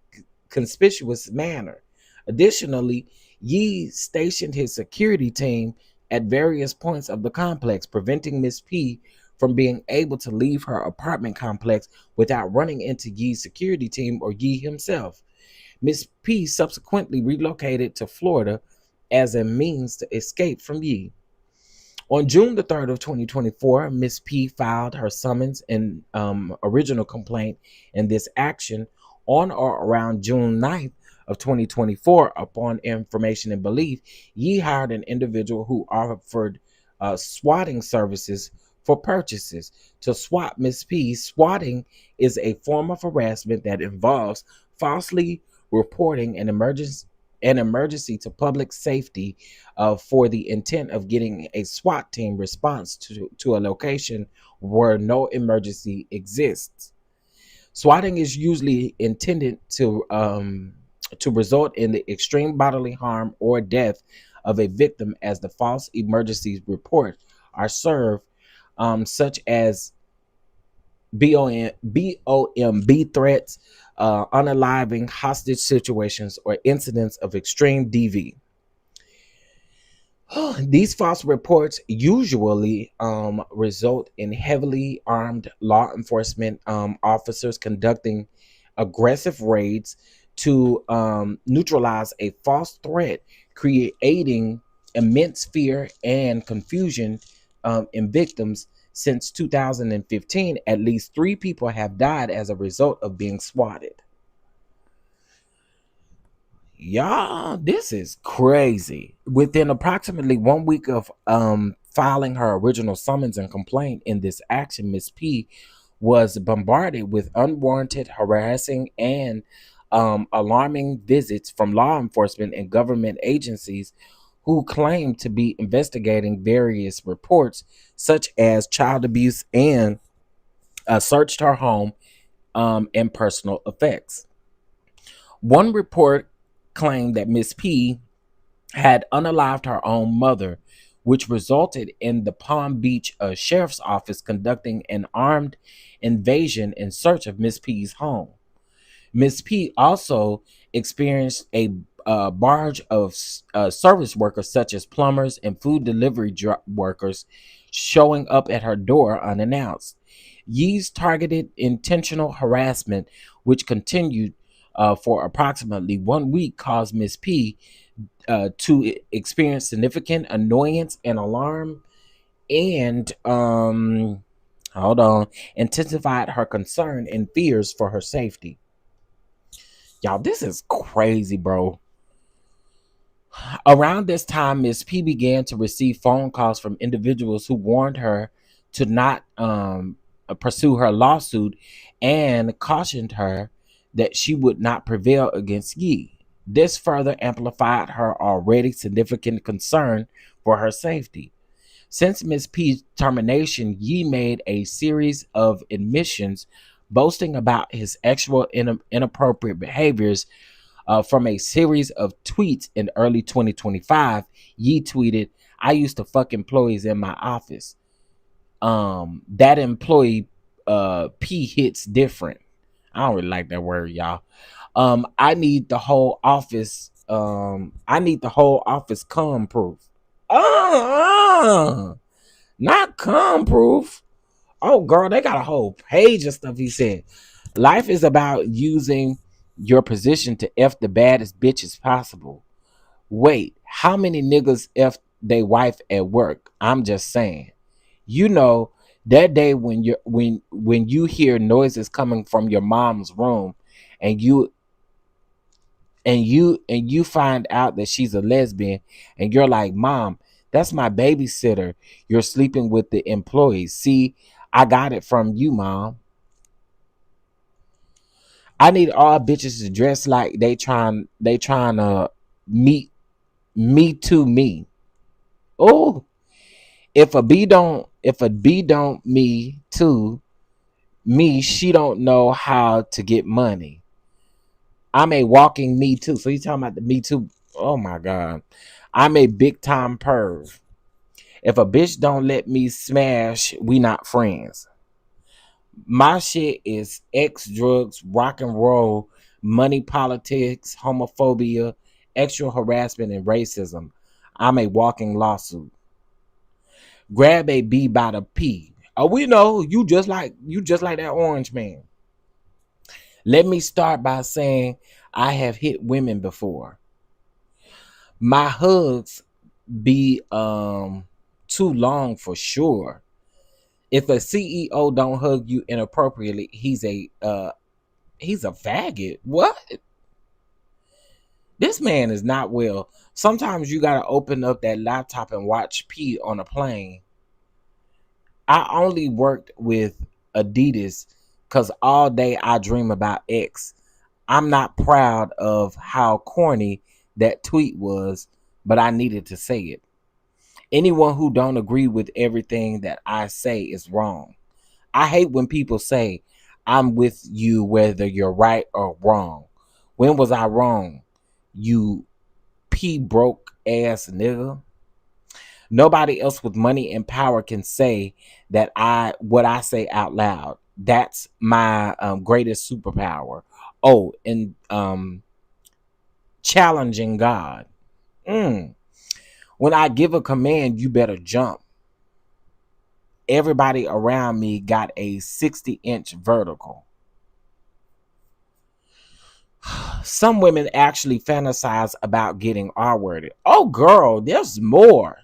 conspicuous manner. Additionally, Yee stationed his security team at various points of the complex, preventing Miss P from being able to leave her apartment complex without running into Yee's security team or Yee himself. Miss P subsequently relocated to Florida as a means to escape from Yee. On June the 3rd of 2024, Miss P filed her summons and original complaint in this action. On or around June 9th of 2024, upon information and belief, Yee hired an individual who offered swatting services for purchases to swat Miss P. Swatting is a form of harassment that involves falsely reporting an emergency to public safety for the intent of getting a SWAT team response to a location where no emergency exists. Swatting is usually intended to result in the extreme bodily harm or death of a victim, as the false emergency report are served, such as BOMB threats, unaliving, hostage situations, or incidents of extreme DV. These false reports usually result in heavily armed law enforcement officers conducting aggressive raids to neutralize a false threat, creating immense fear and confusion in victims. Since 2015, at least 3 people have died as a result of being swatted. Y'all, this is crazy. Within approximately 1 week of filing her original summons and complaint in this action, Miss P was bombarded with unwarranted, harassing, and alarming visits from law enforcement and government agencies who claimed to be investigating various reports such as child abuse and searched her home and personal effects. One report claimed that Miss P had unalived her own mother, which resulted in the Palm Beach Sheriff's Office conducting an armed invasion in search of Miss P's home. Miss P also experienced a barrage of service workers, such as plumbers and food delivery workers, showing up at her door unannounced. Yee's targeted intentional harassment, which continued for approximately 1 week, caused Miss P to experience significant annoyance and alarm, and hold on, intensified her concern and fears for her safety. Y'all, this is crazy, bro. Around this time, Miss P began to receive phone calls from individuals who warned her to not pursue her lawsuit and cautioned her that she would not prevail against Yee. This further amplified her already significant concern for her safety. Since Miss P's termination, Yee made a series of admissions boasting about his actual inappropriate behaviors. From a series of tweets in early 2025, Yee tweeted, "I used to fuck employees in my office. That employee P hits different." I don't really like that word, y'all. I need the whole office. I need the whole office cum proof. Not cum proof. Oh, girl, they got a whole page of stuff he said. Life is about using your position to F the baddest bitches possible. Wait, how many niggas F they wife at work? I'm just saying. You know, that day when you hear noises coming from your mom's room and you find out that she's a lesbian and you're like, "Mom, that's my babysitter. You're sleeping with the employees. See, I got it from you, Mom. I need all bitches to dress like they trying to meet me to me. Oh, if a B don't me to me, she don't know how to get money. I'm a walking me too." So you talking about the me too? Oh my god. I'm a big time perv. If a bitch don't let me smash, we not friends. My shit is X, drugs, rock and roll, money, politics, homophobia, sexual harassment, and racism. I'm a walking lawsuit. Grab a B by the P. Oh, we know you just like that orange man. Let me start by saying I have hit women before. My hugs be too long for sure. If a CEO don't hug you inappropriately, he's a faggot. What? This man is not well. Sometimes you gotta open up that laptop and watch P on a plane. I only worked with Adidas because all day I dream about X. I'm not proud of how corny that tweet was, but I needed to say it. Anyone who don't agree with everything that I say is wrong. I hate when people say I'm with you whether you're right or wrong. When was I wrong? You P broke ass nigga. Nobody else with money and power can say that what I say out loud. That's my greatest superpower. Oh, and challenging God. When I give a command, you better jump. Everybody around me got a 60-inch vertical. Some women actually fantasize about getting R-worded. Oh, girl, there's more.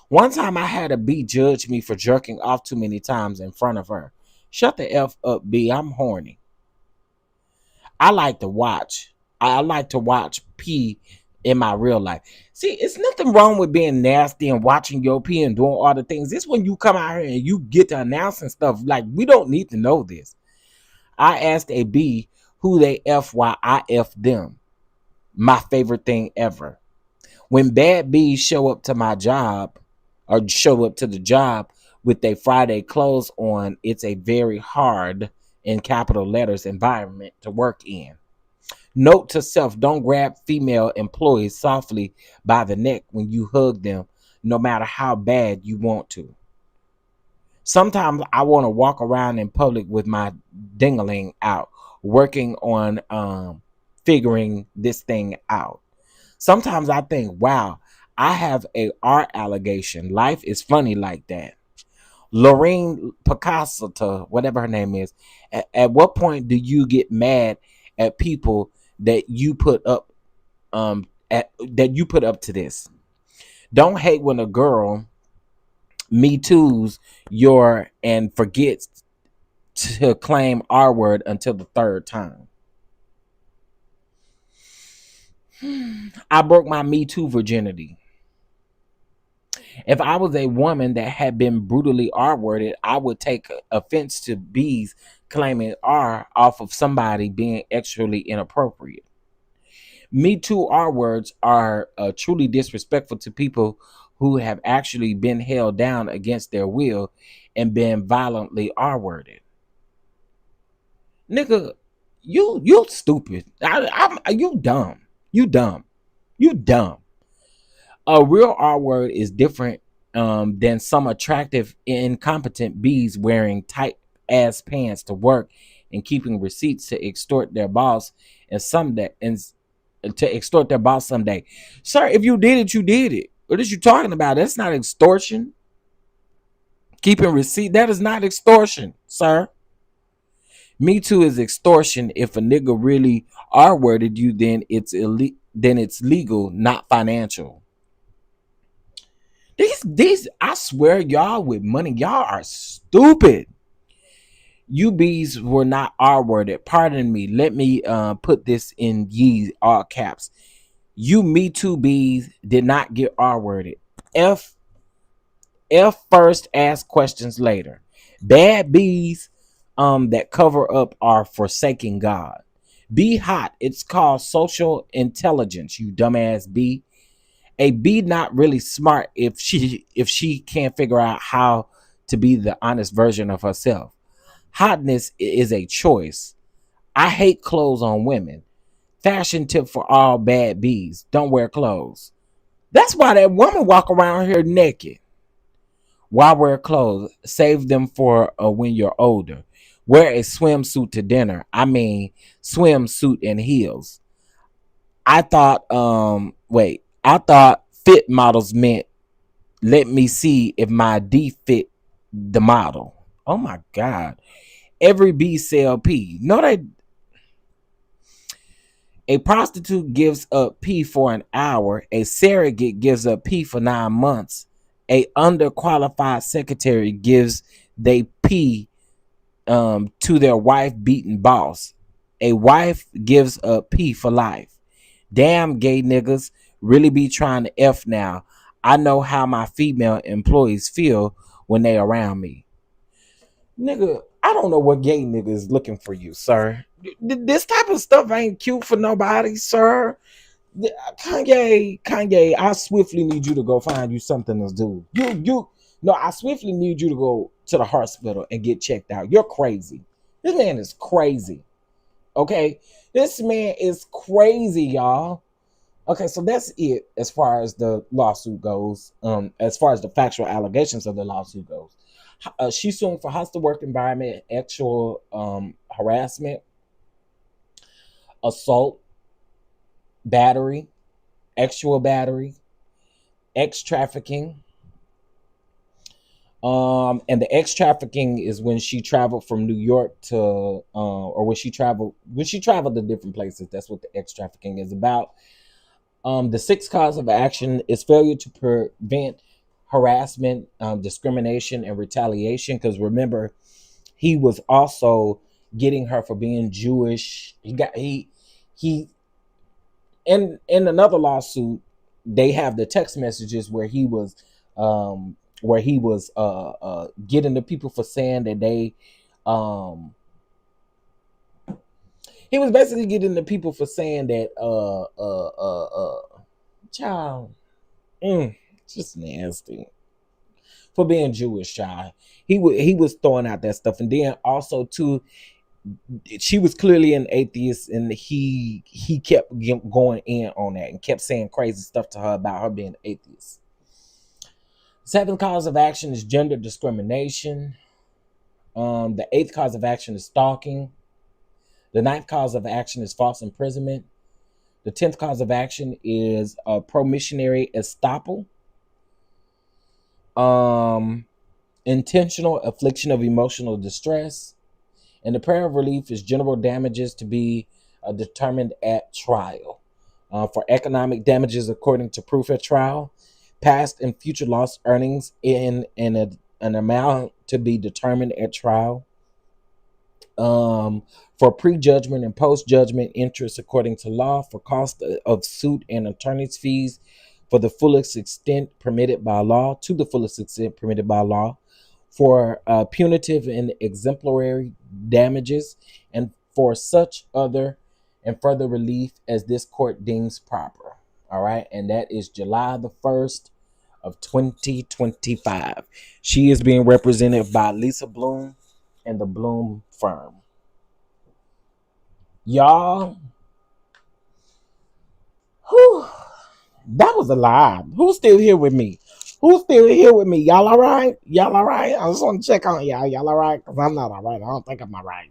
One time I had a B judge me for jerking off too many times in front of her. Shut the F up, B. I'm horny. I like to watch. I like to watch P in my real life. See, it's nothing wrong with being nasty and watching your P and doing all the things. This when you come out here and you get to announcing stuff. Like, we don't need to know this. I asked a B who they F while I F them. My favorite thing ever. When bad B's show up to my job or show up to the job with their Friday clothes on, it's a very hard, in capital letters, environment to work in. Note to self, don't grab female employees softly by the neck when you hug them, no matter how bad you want to. Sometimes I want to walk around in public with my dingling out, working on figuring this thing out. Sometimes I think, wow, I have a art allegation. Life is funny like that. Lorraine Pisciotta, whatever her name is, at what point do you get mad at people that you put up to this? Don't hate when a girl me too's your and forgets to claim R word until the third time. I broke my Me Too virginity. If I was a woman that had been brutally R-worded, I would take offense to B's claiming R off of somebody being extremely inappropriate. Me Too R words are truly disrespectful to people who have actually been held down against their will and been violently R-worded. Nigga, you stupid. You dumb. You dumb. You dumb. A real R word is different than some attractive, incompetent B's wearing tight ass pants to work and keeping receipts to extort their boss to extort their boss someday. Sir, if you did it, you did it. What is you talking about? That's not extortion. Keeping receipt, that is not extortion, sir. Me Too is extortion. If a nigga really R-worded you, then it's legal, not financial. These, I swear, y'all with money, y'all are stupid. You bees were not R-worded. Pardon me. Let me put this in ye all caps. You Me Too bees did not get R-worded. F first, ask questions later. Bad bees that cover up are forsaking God. Be hot. It's called social intelligence, you dumbass bee. A bee not really smart if she can't figure out how to be the honest version of herself. Hotness is a choice. I hate clothes on women. Fashion tip for all bad bees: don't wear clothes. That's why that woman walk around here naked. Why wear clothes? Save them for when you're older. Wear a swimsuit to dinner. I mean, swimsuit and heels. I thought fit models meant let me see if my D fit the model. Oh my God. Every B sell P. No, they. A prostitute gives up P for an hour. A surrogate gives up P for 9 months. A underqualified secretary gives they P to their wife beaten boss. A wife gives up P for life. Damn, gay niggas really be trying to F now. I know how my female employees feel when they around me. Nigga, I don't know what gay nigga is looking for you, sir. This type of stuff ain't cute for nobody, sir. Kanye, I swiftly need you to go find you something to do. No, I swiftly need you to go to the hospital and get checked out. You're crazy. This man is crazy. Okay? This man is crazy, y'all. Okay, so that's it as far as the lawsuit goes. As far as the factual allegations of the lawsuit goes. She's suing for hostile work environment, actual harassment, assault, battery, actual battery, X trafficking. And the X trafficking is when she traveled from New York to, or when she traveled to different places. That's what the X trafficking is about. The sixth cause of action is failure to prevent harassment, discrimination, and retaliation. Because remember, he was also getting her for being Jewish. He in another lawsuit, they have the text messages where he was getting the people for saying that he was basically getting the people for saying that child, just nasty, for being Jewish, child. He was throwing out that stuff. And then also too, she was clearly an atheist, and he kept going in on that and kept saying crazy stuff to her about her being atheist. Seventh cause of action is gender discrimination. The eighth cause of action is stalking. The ninth cause of action is false imprisonment. The 10th cause of action is promissory estoppel. Intentional affliction of emotional distress. And the prayer of relief is general damages to be determined at trial. For economic damages according to proof at trial, past and future lost earnings in an amount to be determined at trial. For pre-judgment and post-judgment interest according to law, for cost of suit and attorney's fees for the fullest extent permitted by law, to the fullest extent permitted by law, for punitive and exemplary damages, and for such other and further relief as this court deems proper. All right, and that is July the 1st of 2025. She is being represented by Lisa Bloom and the Bloom firm. Y'all, that was a lie. Who's still here with me? Who's still here with me? Y'all all right? Y'all all right? I just want to check on y'all. Y'all all right? Because I'm not all right. I don't think I'm all right.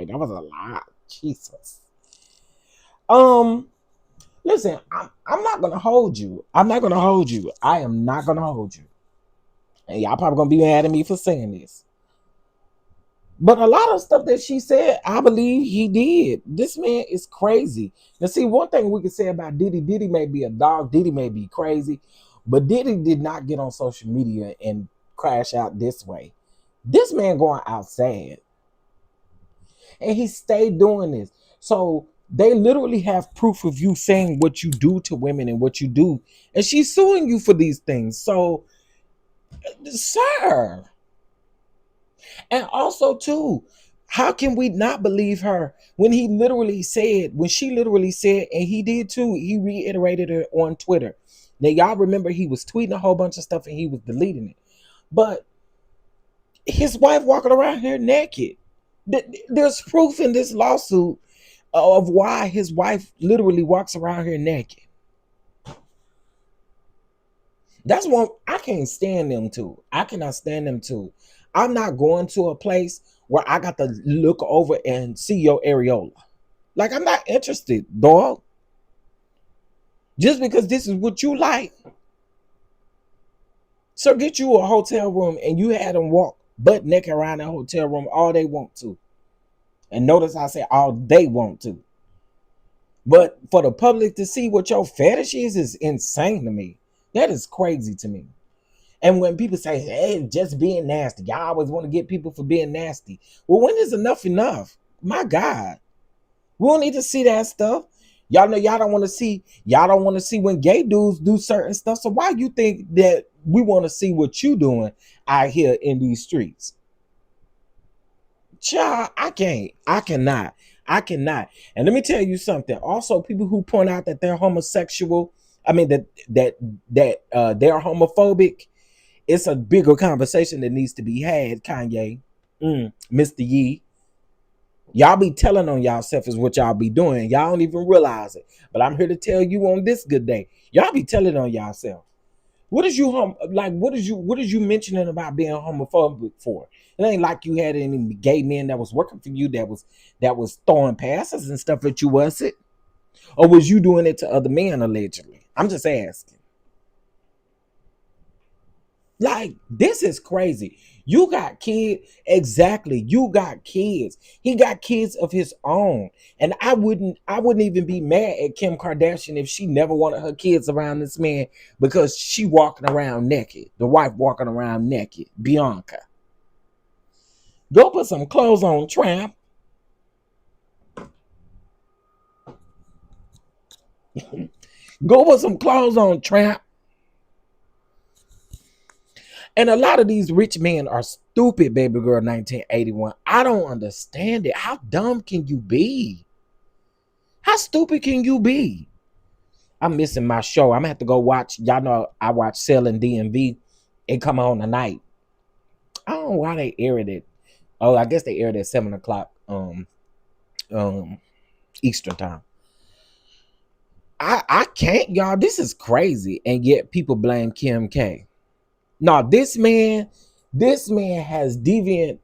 That was a lie. Jesus. Listen, I'm not gonna hold you. I am not gonna hold you. And y'all probably gonna be mad at me for saying this. But a lot of stuff that she said, I believe he did. This man is crazy. Now, see, one thing we can say about Diddy may be a dog, Diddy may be crazy, but Diddy did not get on social media and crash out this way. This man going outside. And he stayed doing this. So they literally have proof of you saying what you do to women and what you do. And she's suing you for these things. So, sir. And also, too, how can we not believe her when she literally said, and he did too, he reiterated it on Twitter. Now, y'all remember he was tweeting a whole bunch of stuff and he was deleting it. But his wife walking around here naked. There's proof in this lawsuit of why his wife literally walks around here naked. That's one I can't stand them too. I cannot stand them too. I'm not going to a place where I got to look over and see your areola. Like, I'm not interested, dog. Just because this is what you like. So get you a hotel room and you had them walk butt naked around that hotel room all they want to. And notice I say all they want to. But for the public to see what your fetish is insane to me. That is crazy to me. And when people say, hey, just being nasty, y'all always want to get people for being nasty. Well, when is enough? My God. We don't need to see that stuff. Y'all know y'all don't want to see when gay dudes do certain stuff. So why you think that we want to see what you doing out here in these streets? Child, I cannot. And let me tell you something. Also, people who point out that they're homosexual, that they're homophobic, it's a bigger conversation that needs to be had, Kanye, Mr. Yee. Y'all be telling on y'allself is what y'all be doing. Y'all don't even realize it. But I'm here to tell you on this good day. Y'all be telling on y'allself. What is you mentioning about being homophobic for? It ain't like you had any gay men that was working for you that was throwing passes and stuff at you, was it? Or was you doing it to other men allegedly? I'm just asking. Like, this is crazy. You got kids. Exactly. You got kids. He got kids of his own. And I wouldn't even be mad at Kim Kardashian if she never wanted her kids around this man because she walking around naked. The wife walking around naked. Bianca. Go put some clothes on, tramp. Go put some clothes on, tramp. And a lot of these rich men are stupid, baby girl 1981. I don't understand it. How dumb can you be? How stupid can you be? I'm missing my show. I'm gonna have to go watch. Y'all know I watch Selling DMV. It come on tonight. I don't know why they aired it. Oh, I guess they aired it at 7 o'clock Eastern time. I can't, y'all. This is crazy. And yet people blame Kim K. No, this man has deviant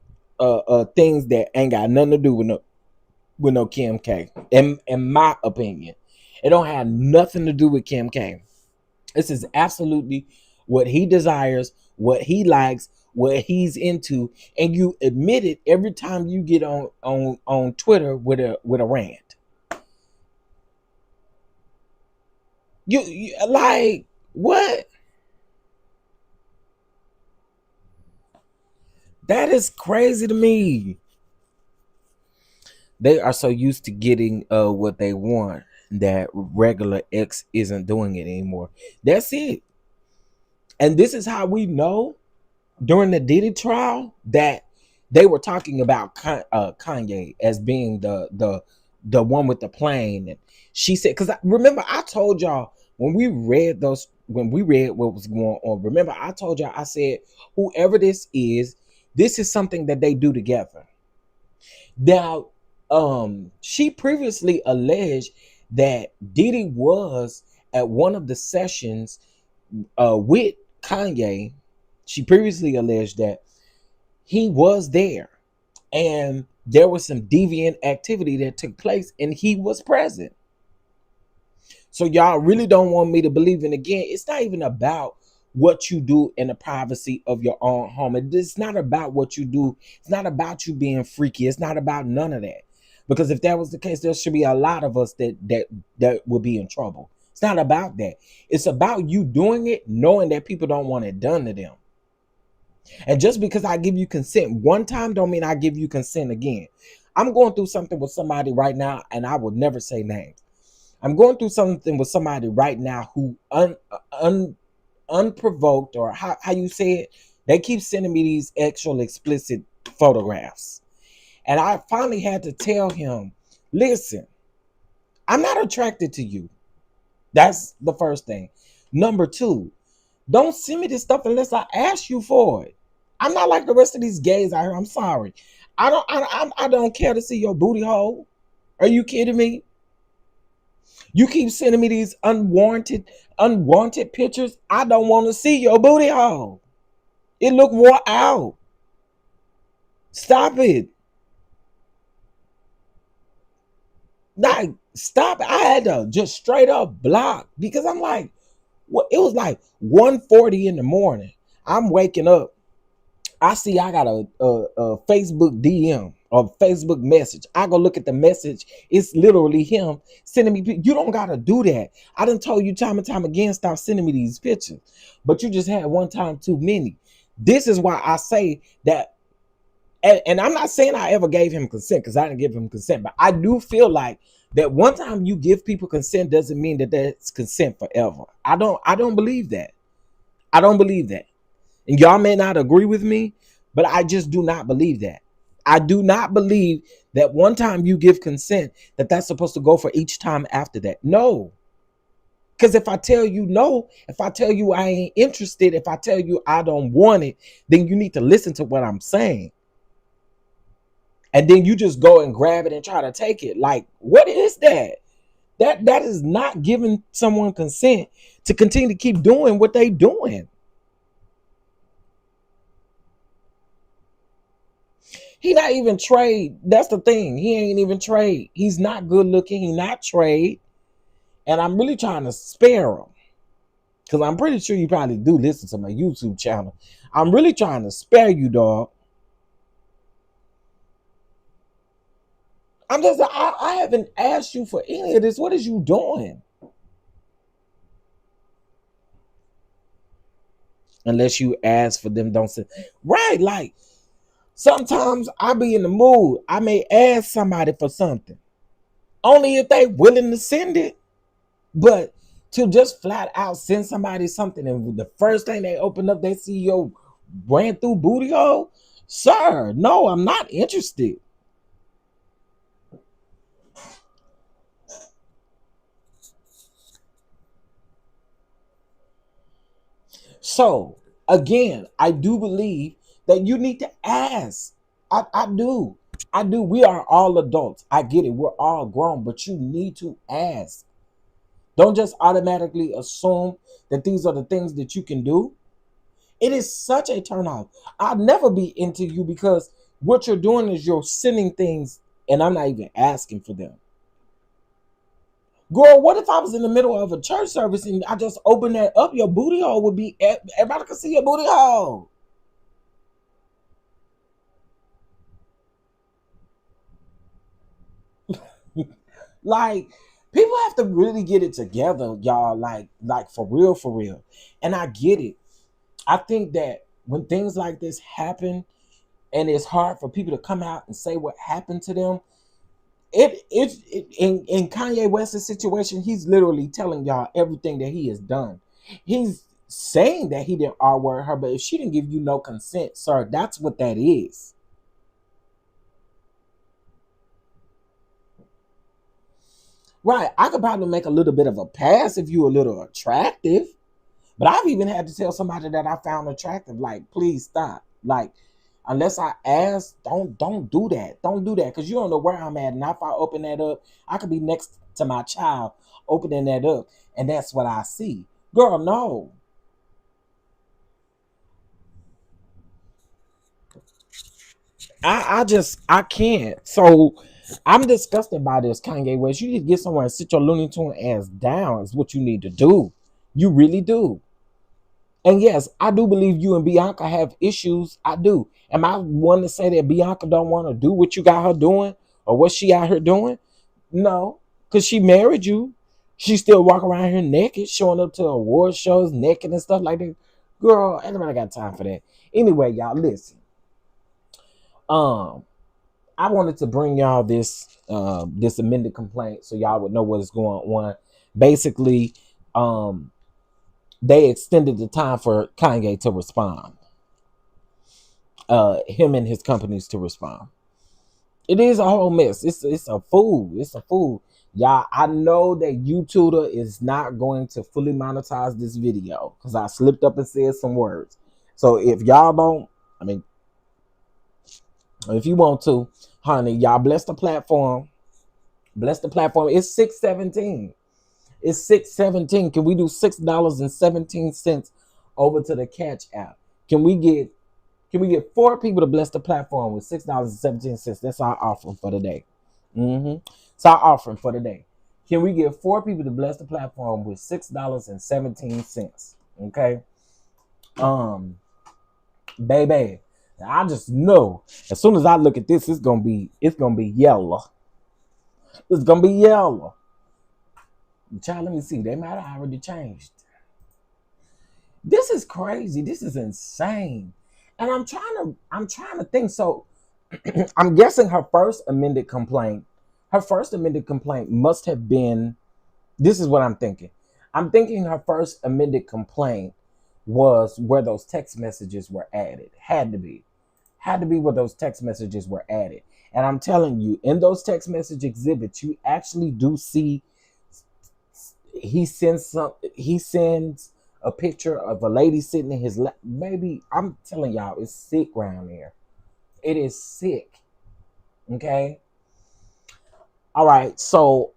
things that ain't got nothing to do with no Kim K. In my opinion, it don't have nothing to do with Kim K. This is absolutely what he desires, what he likes, what he's into, and you admit it every time you get on Twitter with a rant. You like what? That is crazy to me. They are so used to getting what they want that regular X isn't doing it anymore. That's it. And this is how we know during the Diddy trial that they were talking about Kanye as being the one with the plane. And she said, because remember I told y'all when we read what was going on. Remember I told y'all, I said whoever this is something that they do together. Now, she previously alleged that Diddy was at one of the sessions with Kanye. She previously alleged that he was there and there was some deviant activity that took place and he was present. So y'all really don't want me to believe. And again, it's not even about what you do in the privacy of your own home. It's not about what you do. It's not about you being freaky. It's not about none of that. Because if that was the case, there should be a lot of us that would be in trouble. It's not about that. It's about you doing it, knowing that people don't want it done to them. And just because I give you consent one time don't mean I give you consent again. I'm going through something with somebody right now, and I would never say names. I'm going through something with somebody right now who unprovoked, or how you say it, they keep sending me these actual explicit photographs. And I finally had to tell him, listen, I'm not attracted to you. That's the first thing. Number two, don't send me this stuff unless I ask you for it. I'm not like the rest of these gays out here. I'm sorry. I don't care to see your booty hole. Are you kidding me? You keep sending me these unwanted pictures. I don't want to see your booty hole. It look wore out. Stop it. Like, stop it. I had to just straight up block because I'm like, what? It was like 1:40 in the morning. I'm waking up. I see I got a Facebook DM or Facebook message. I go look at the message. It's literally him sending me. You don't got to do that. I done told you time and time again, stop sending me these pictures. But you just had one time too many. This is why I say that. And I'm not saying I ever gave him consent because I didn't give him consent. But I do feel like that one time you give people consent doesn't mean that that's consent forever. I don't believe that. I don't believe that. And y'all may not agree with me, but I just do not believe that. I do not believe that one time you give consent that that's supposed to go for each time after that. No. Because if I tell you no, if I tell you I ain't interested, if I tell you I don't want it, then you need to listen to what I'm saying. And then you just go and grab it and try to take it. Like, what is that? That is not giving someone consent to continue to keep doing what they doing. He not even trade. That's the thing. He ain't even trade. He's not good looking. He not trade. And I'm really trying to spare him. Because I'm pretty sure you probably do listen to my YouTube channel. I'm really trying to spare you, dog. I haven't asked you for any of this. What is you doing? Unless you ask for them, don't say. Right, like, sometimes I be in the mood. I may ask somebody for something. Only if they willing to send it. But to just flat out send somebody something and the first thing they open up, they see your brand through booty hole. Sir, no, I'm not interested. So again, I do believe that you need to ask. I do. I do. We are all adults. I get it. We're all grown, but you need to ask. Don't just automatically assume that these are the things that you can do. It is such a turn off. I'll never be into you because what you're doing is you're sending things and I'm not even asking for them. Girl, what if I was in the middle of a church service and I just opened that up? Your booty hole would be, everybody can see your booty hole. Like, people have to really get it together, y'all. Like for real, for real. And I get it. I think that when things like this happen and it's hard for people to come out and say what happened to them, in Kanye West's situation, he's literally telling y'all everything that he has done. He's saying that he didn't R-word her, but if she didn't give you no consent, sir, that's what that is. Right. I could probably make a little bit of a pass if you're a little attractive. But I've even had to tell somebody that I found attractive, like, please stop. Like, unless I ask, don't do that. Don't do that. Because you don't know where I'm at. And if I open that up, I could be next to my child opening that up. And that's what I see. Girl, no. I can't. So I'm disgusted by this, Kanye West. You need to get somewhere and sit your Looney Tune ass down is what you need to do. You really do. And yes, I do believe you and Bianca have issues. I do. Am I one to say that Bianca don't want to do what you got her doing or what she out here doing? No, because she married you. She still walk around here naked, showing up to award shows naked and stuff like that. Girl, anybody got time for that? Anyway, y'all listen. Um, I wanted to bring y'all this amended complaint so y'all would know what is going on. Basically, they extended the time for Kanye to respond. Him and his companies to respond. It is a whole mess. It's a fool. It's a fool. Y'all, I know that YouTube is not going to fully monetize this video because I slipped up and said some words. So if y'all don't, I mean, if you want to, honey, y'all bless the platform. Bless the platform. It's 617. It's 617. Can we do $6.17 over to the Catch app? Can we get 4 people to bless the platform with $6.17? That's our offering for the day. It's our offering for the day. Can we get 4 people to bless the platform with $6.17? Okay. Baby, I just know as soon as I look at this, it's gonna be yellow. It's gonna be yellow. Child, let me see. They might have already changed. This is crazy. This is insane. And I'm trying to think. So I'm guessing her first amended complaint must have been, this is what I'm thinking. I'm thinking her first amended complaint was where those text messages were added. Had to be where those text messages were added. And I'm telling you, in those text message exhibits, you actually do see he sends a picture of a lady sitting in his lap. Maybe, I'm telling y'all, it's sick around here. It is sick. Okay. All right. So,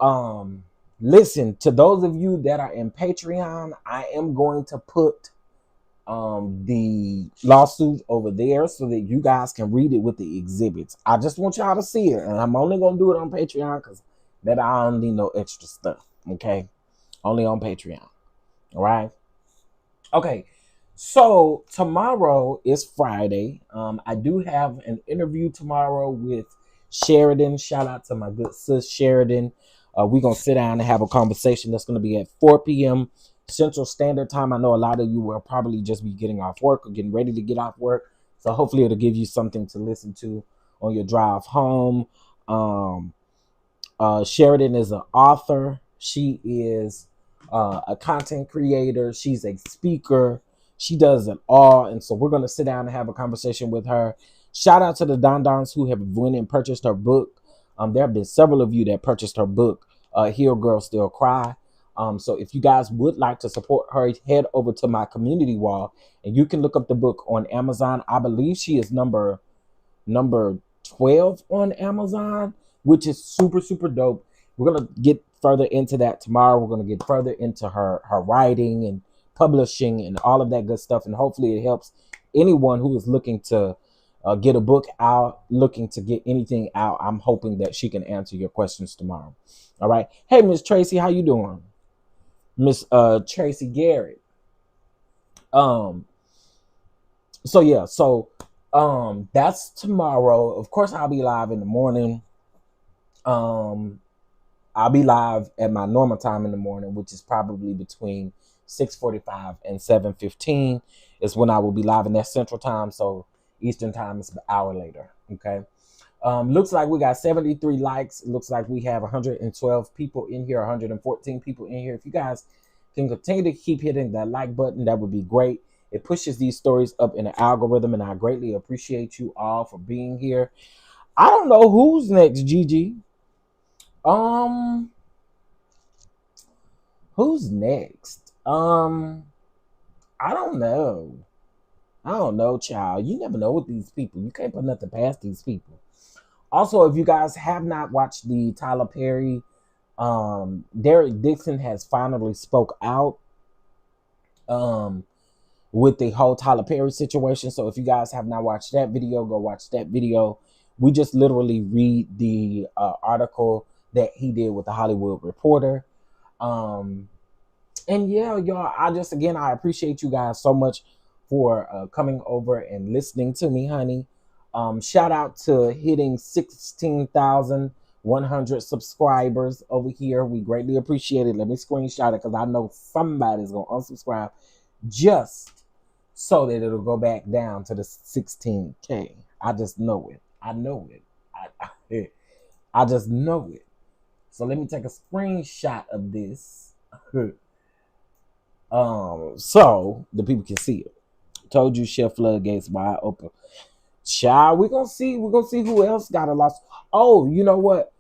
listen, to those of you that are in Patreon, I am going to put the lawsuit over there so that you guys can read it with the exhibits. I just want y'all to see it, and I'm only gonna do it on Patreon because that I don't need no extra stuff. Okay, only on Patreon. All right. Okay, so tomorrow is Friday. I do have an interview tomorrow with Sheridan. Shout out to my good sis Sheridan. We're gonna sit down and have a conversation. That's gonna be at 4 p.m. Central Standard Time. I know a lot of you will probably just be getting off work or getting ready to get off work. So hopefully it'll give you something to listen to on your drive home. Um, Sheridan is an author. She is a content creator. She's a speaker. She does it all. And so we're going to sit down and have a conversation with her. Shout out to the DonDons who have went and purchased her book. There have been several of you that purchased her book, Heal Girl Still Cry. So if you guys would like to support her, head over to my community wall and you can look up the book on Amazon. I believe she is number 12 on Amazon, which is super, super dope. We're going to get further into that tomorrow. We're going to get further into her writing and publishing and all of that good stuff. And hopefully it helps anyone who is looking to get a book out, looking to get anything out. I'm hoping that she can answer your questions tomorrow. All right. Hey, Miss Tracy, how you doing? Miss Tracy Garrett. Um, so yeah, that's tomorrow. Of course, I'll be live in the morning. I'll be live at my normal time in the morning, which is probably between 6:45 and 7:15 is when I will be live, and that's Central Time. So Eastern Time is an hour later. Okay. Looks like we got 73 likes. It looks like we have 112 people in here, 114 people in here. If you guys can continue to keep hitting that like button, that would be great. It pushes these stories up in the algorithm, and I greatly appreciate you all for being here. I don't know who's next, Gigi. Who's next? I don't know. I don't know, child. You never know with these people. You can't put nothing past these people. Also, if you guys have not watched the Tyler Perry, Derek Dixon has finally spoke out with the whole Tyler Perry situation. So if you guys have not watched that video, go watch that video. We just literally read the article that he did with the Hollywood Reporter. And yeah, y'all, I appreciate you guys so much for coming over and listening to me, honey. Shout out to hitting 16,100 subscribers over here. We greatly appreciate it. Let me screenshot it because I know somebody's going to unsubscribe just so that it'll go back down to the 16K. I just know it. I know it. I just know it. So let me take a screenshot of this. So the people can see it. Told you, Chef Floodgates wide open. Child, we're gonna see who else got a loss. Oh, you know what?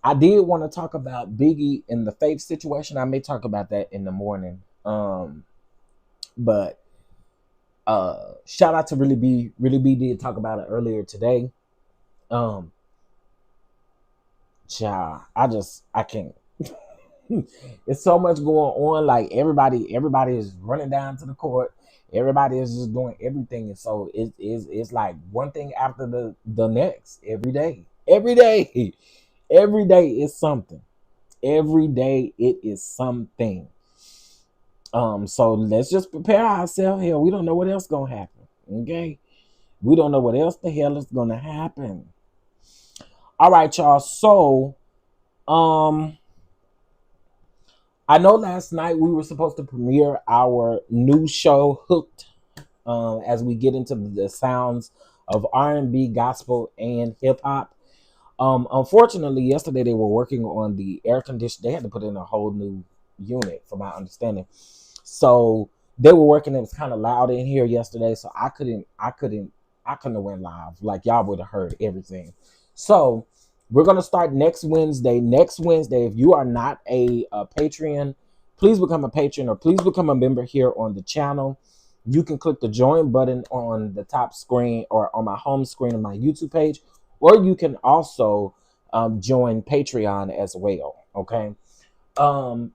I did want to talk about Biggie and the Faith situation. I may talk about that in the morning. But shout out to Really B. Really B did talk about it earlier today. Child, I can't. It's so much going on. Like everybody is running down to the court. Everybody is just doing everything, and so it's like one thing after the next every day. Every day is something. Every day it is something. So let's just prepare ourselves here. We don't know what else gonna happen. Okay, we don't know what else the hell is gonna happen. All right, y'all. So, I know last night we were supposed to premiere our new show, Hooked, as we get into the sounds of R&B, gospel, and hip hop. Unfortunately, yesterday they were working on the air conditioner. They had to put in a whole new unit, from my understanding. So they were working. It was kind of loud in here yesterday, so I couldn't have went live. Like y'all would have heard everything. So we're gonna start next Wednesday. Next Wednesday, if you are not a Patreon, please become a patron or please become a member here on the channel. You can click the join button on the top screen or on my home screen of my YouTube page, or you can also join Patreon as well. Okay.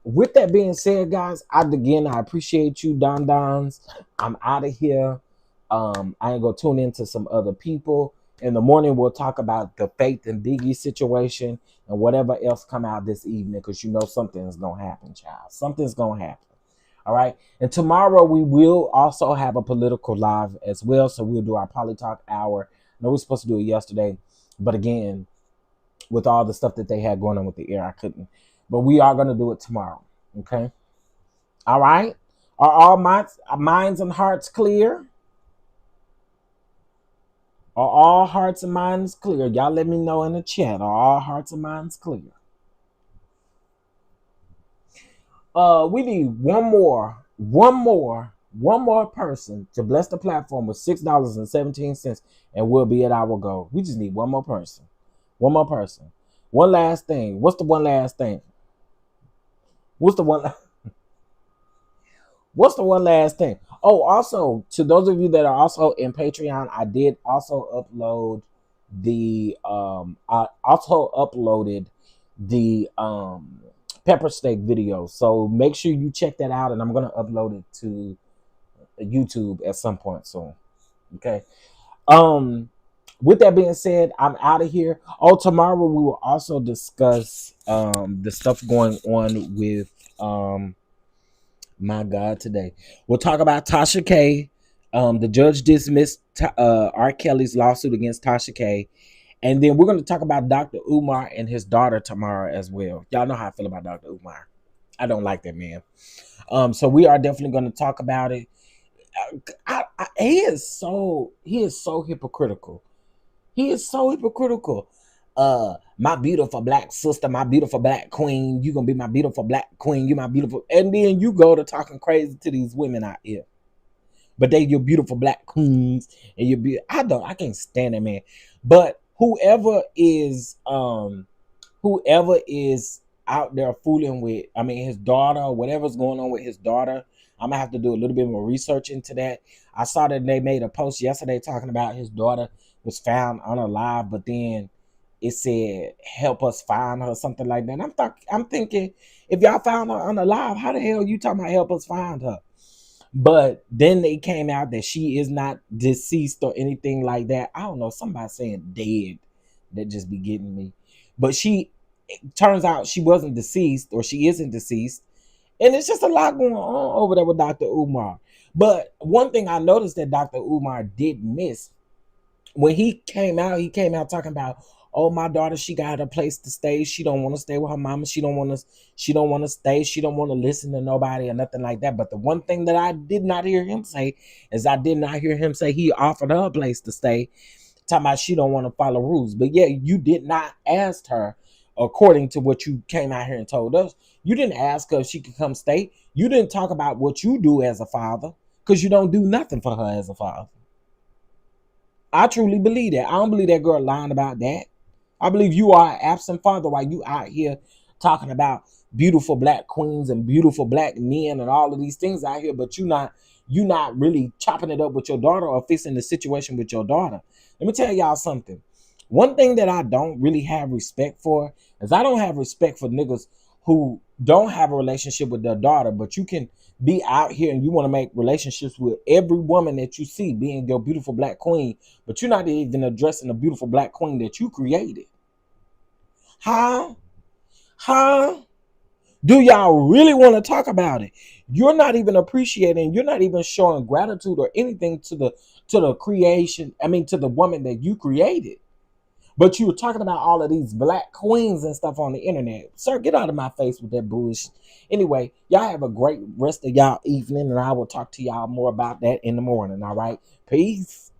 With that being said, guys, I appreciate you, DonDons. I'm out of here. I ain't gonna tune into some other people. In the morning, we'll talk about the Faith and Biggie situation and whatever else come out this evening, because you know something's gonna happen, child. Something's gonna happen. All right. And tomorrow we will also have a political live as well. So we'll do our Poly Talk hour. I know we were supposed to do it yesterday, but again, with all the stuff that they had going on with the air, I couldn't. But we are going to do it tomorrow. Okay. All right. Are all minds and hearts clear? Are all hearts and minds clear? Y'all let me know in the chat. Are all hearts and minds clear? We need one more person to bless the platform with $6.17, and we'll be at our goal. We just need one more person. One more person. One last thing. What's the one last thing? What's the one last thing? Oh, also, to those of you that are also in Patreon, I did also upload I also uploaded the pepper steak video. So make sure you check that out, and I'm gonna upload it to YouTube at some point soon. Okay. With that being said, I'm out of here. Oh, tomorrow we will also discuss the stuff going on with my God today. We'll talk about Tasha K. The judge dismissed R. Kelly's lawsuit against Tasha K. And then we're going to talk about Dr. Umar and his daughter tomorrow as well. Y'all know how I feel about Dr. Umar. I don't like that man. So we are definitely going to talk about it. He is so hypocritical. He is so hypocritical. My beautiful black sister, my beautiful black queen, you gonna be my beautiful black queen, you my beautiful, and then you go to talking crazy to these women out here. But they your beautiful black queens, and I can't stand that man. But whoever is out there fooling with, I mean, his daughter, or whatever's going on with his daughter, I'm gonna have to do a little bit more research into that. I saw that they made a post yesterday talking about his daughter was found unalive, but then it said help us find her, something like that. And I'm thinking, if y'all found her unalive, how the hell you talking about help us find her? But then they came out that she is not deceased or anything like that. I don't know, somebody saying dead, that just be getting me. But it turns out she wasn't deceased, or she isn't deceased. And it's just a lot going on over there with Dr. Umar. But one thing I noticed that Dr. Umar did miss, when he came out talking about, oh, my daughter, she got a place to stay. She don't want to stay with her mama. She don't want to stay. She don't want to listen to nobody or nothing like that. But the one thing that I did not hear him say is I did not hear him say he offered her a place to stay, talking about she don't want to follow rules. But yeah, you did not ask her, according to what you came out here and told us. You didn't ask her if she could come stay. You didn't talk about what you do as a father, because you don't do nothing for her as a father. I truly believe that. I don't believe that girl lying about that. I believe you are an absent father while you out here talking about beautiful black queens and beautiful black men and all of these things out here, but you not really chopping it up with your daughter or fixing the situation with your daughter. Let me tell y'all something. One thing that I don't really have respect for is I don't have respect for niggas who don't have a relationship with their daughter, but you can be out here and you want to make relationships with every woman that you see being your beautiful black queen, but you're not even addressing the beautiful black queen that you created. Huh? Do y'all really want to talk about it? You're not even appreciating, you're not even showing gratitude or anything to the creation, to the woman that you created. But you were talking about all of these black queens and stuff on the internet. Sir, get out of my face with that bullshit. Anyway, y'all have a great rest of y'all evening, and I will talk to y'all more about that in the morning, all right? Peace.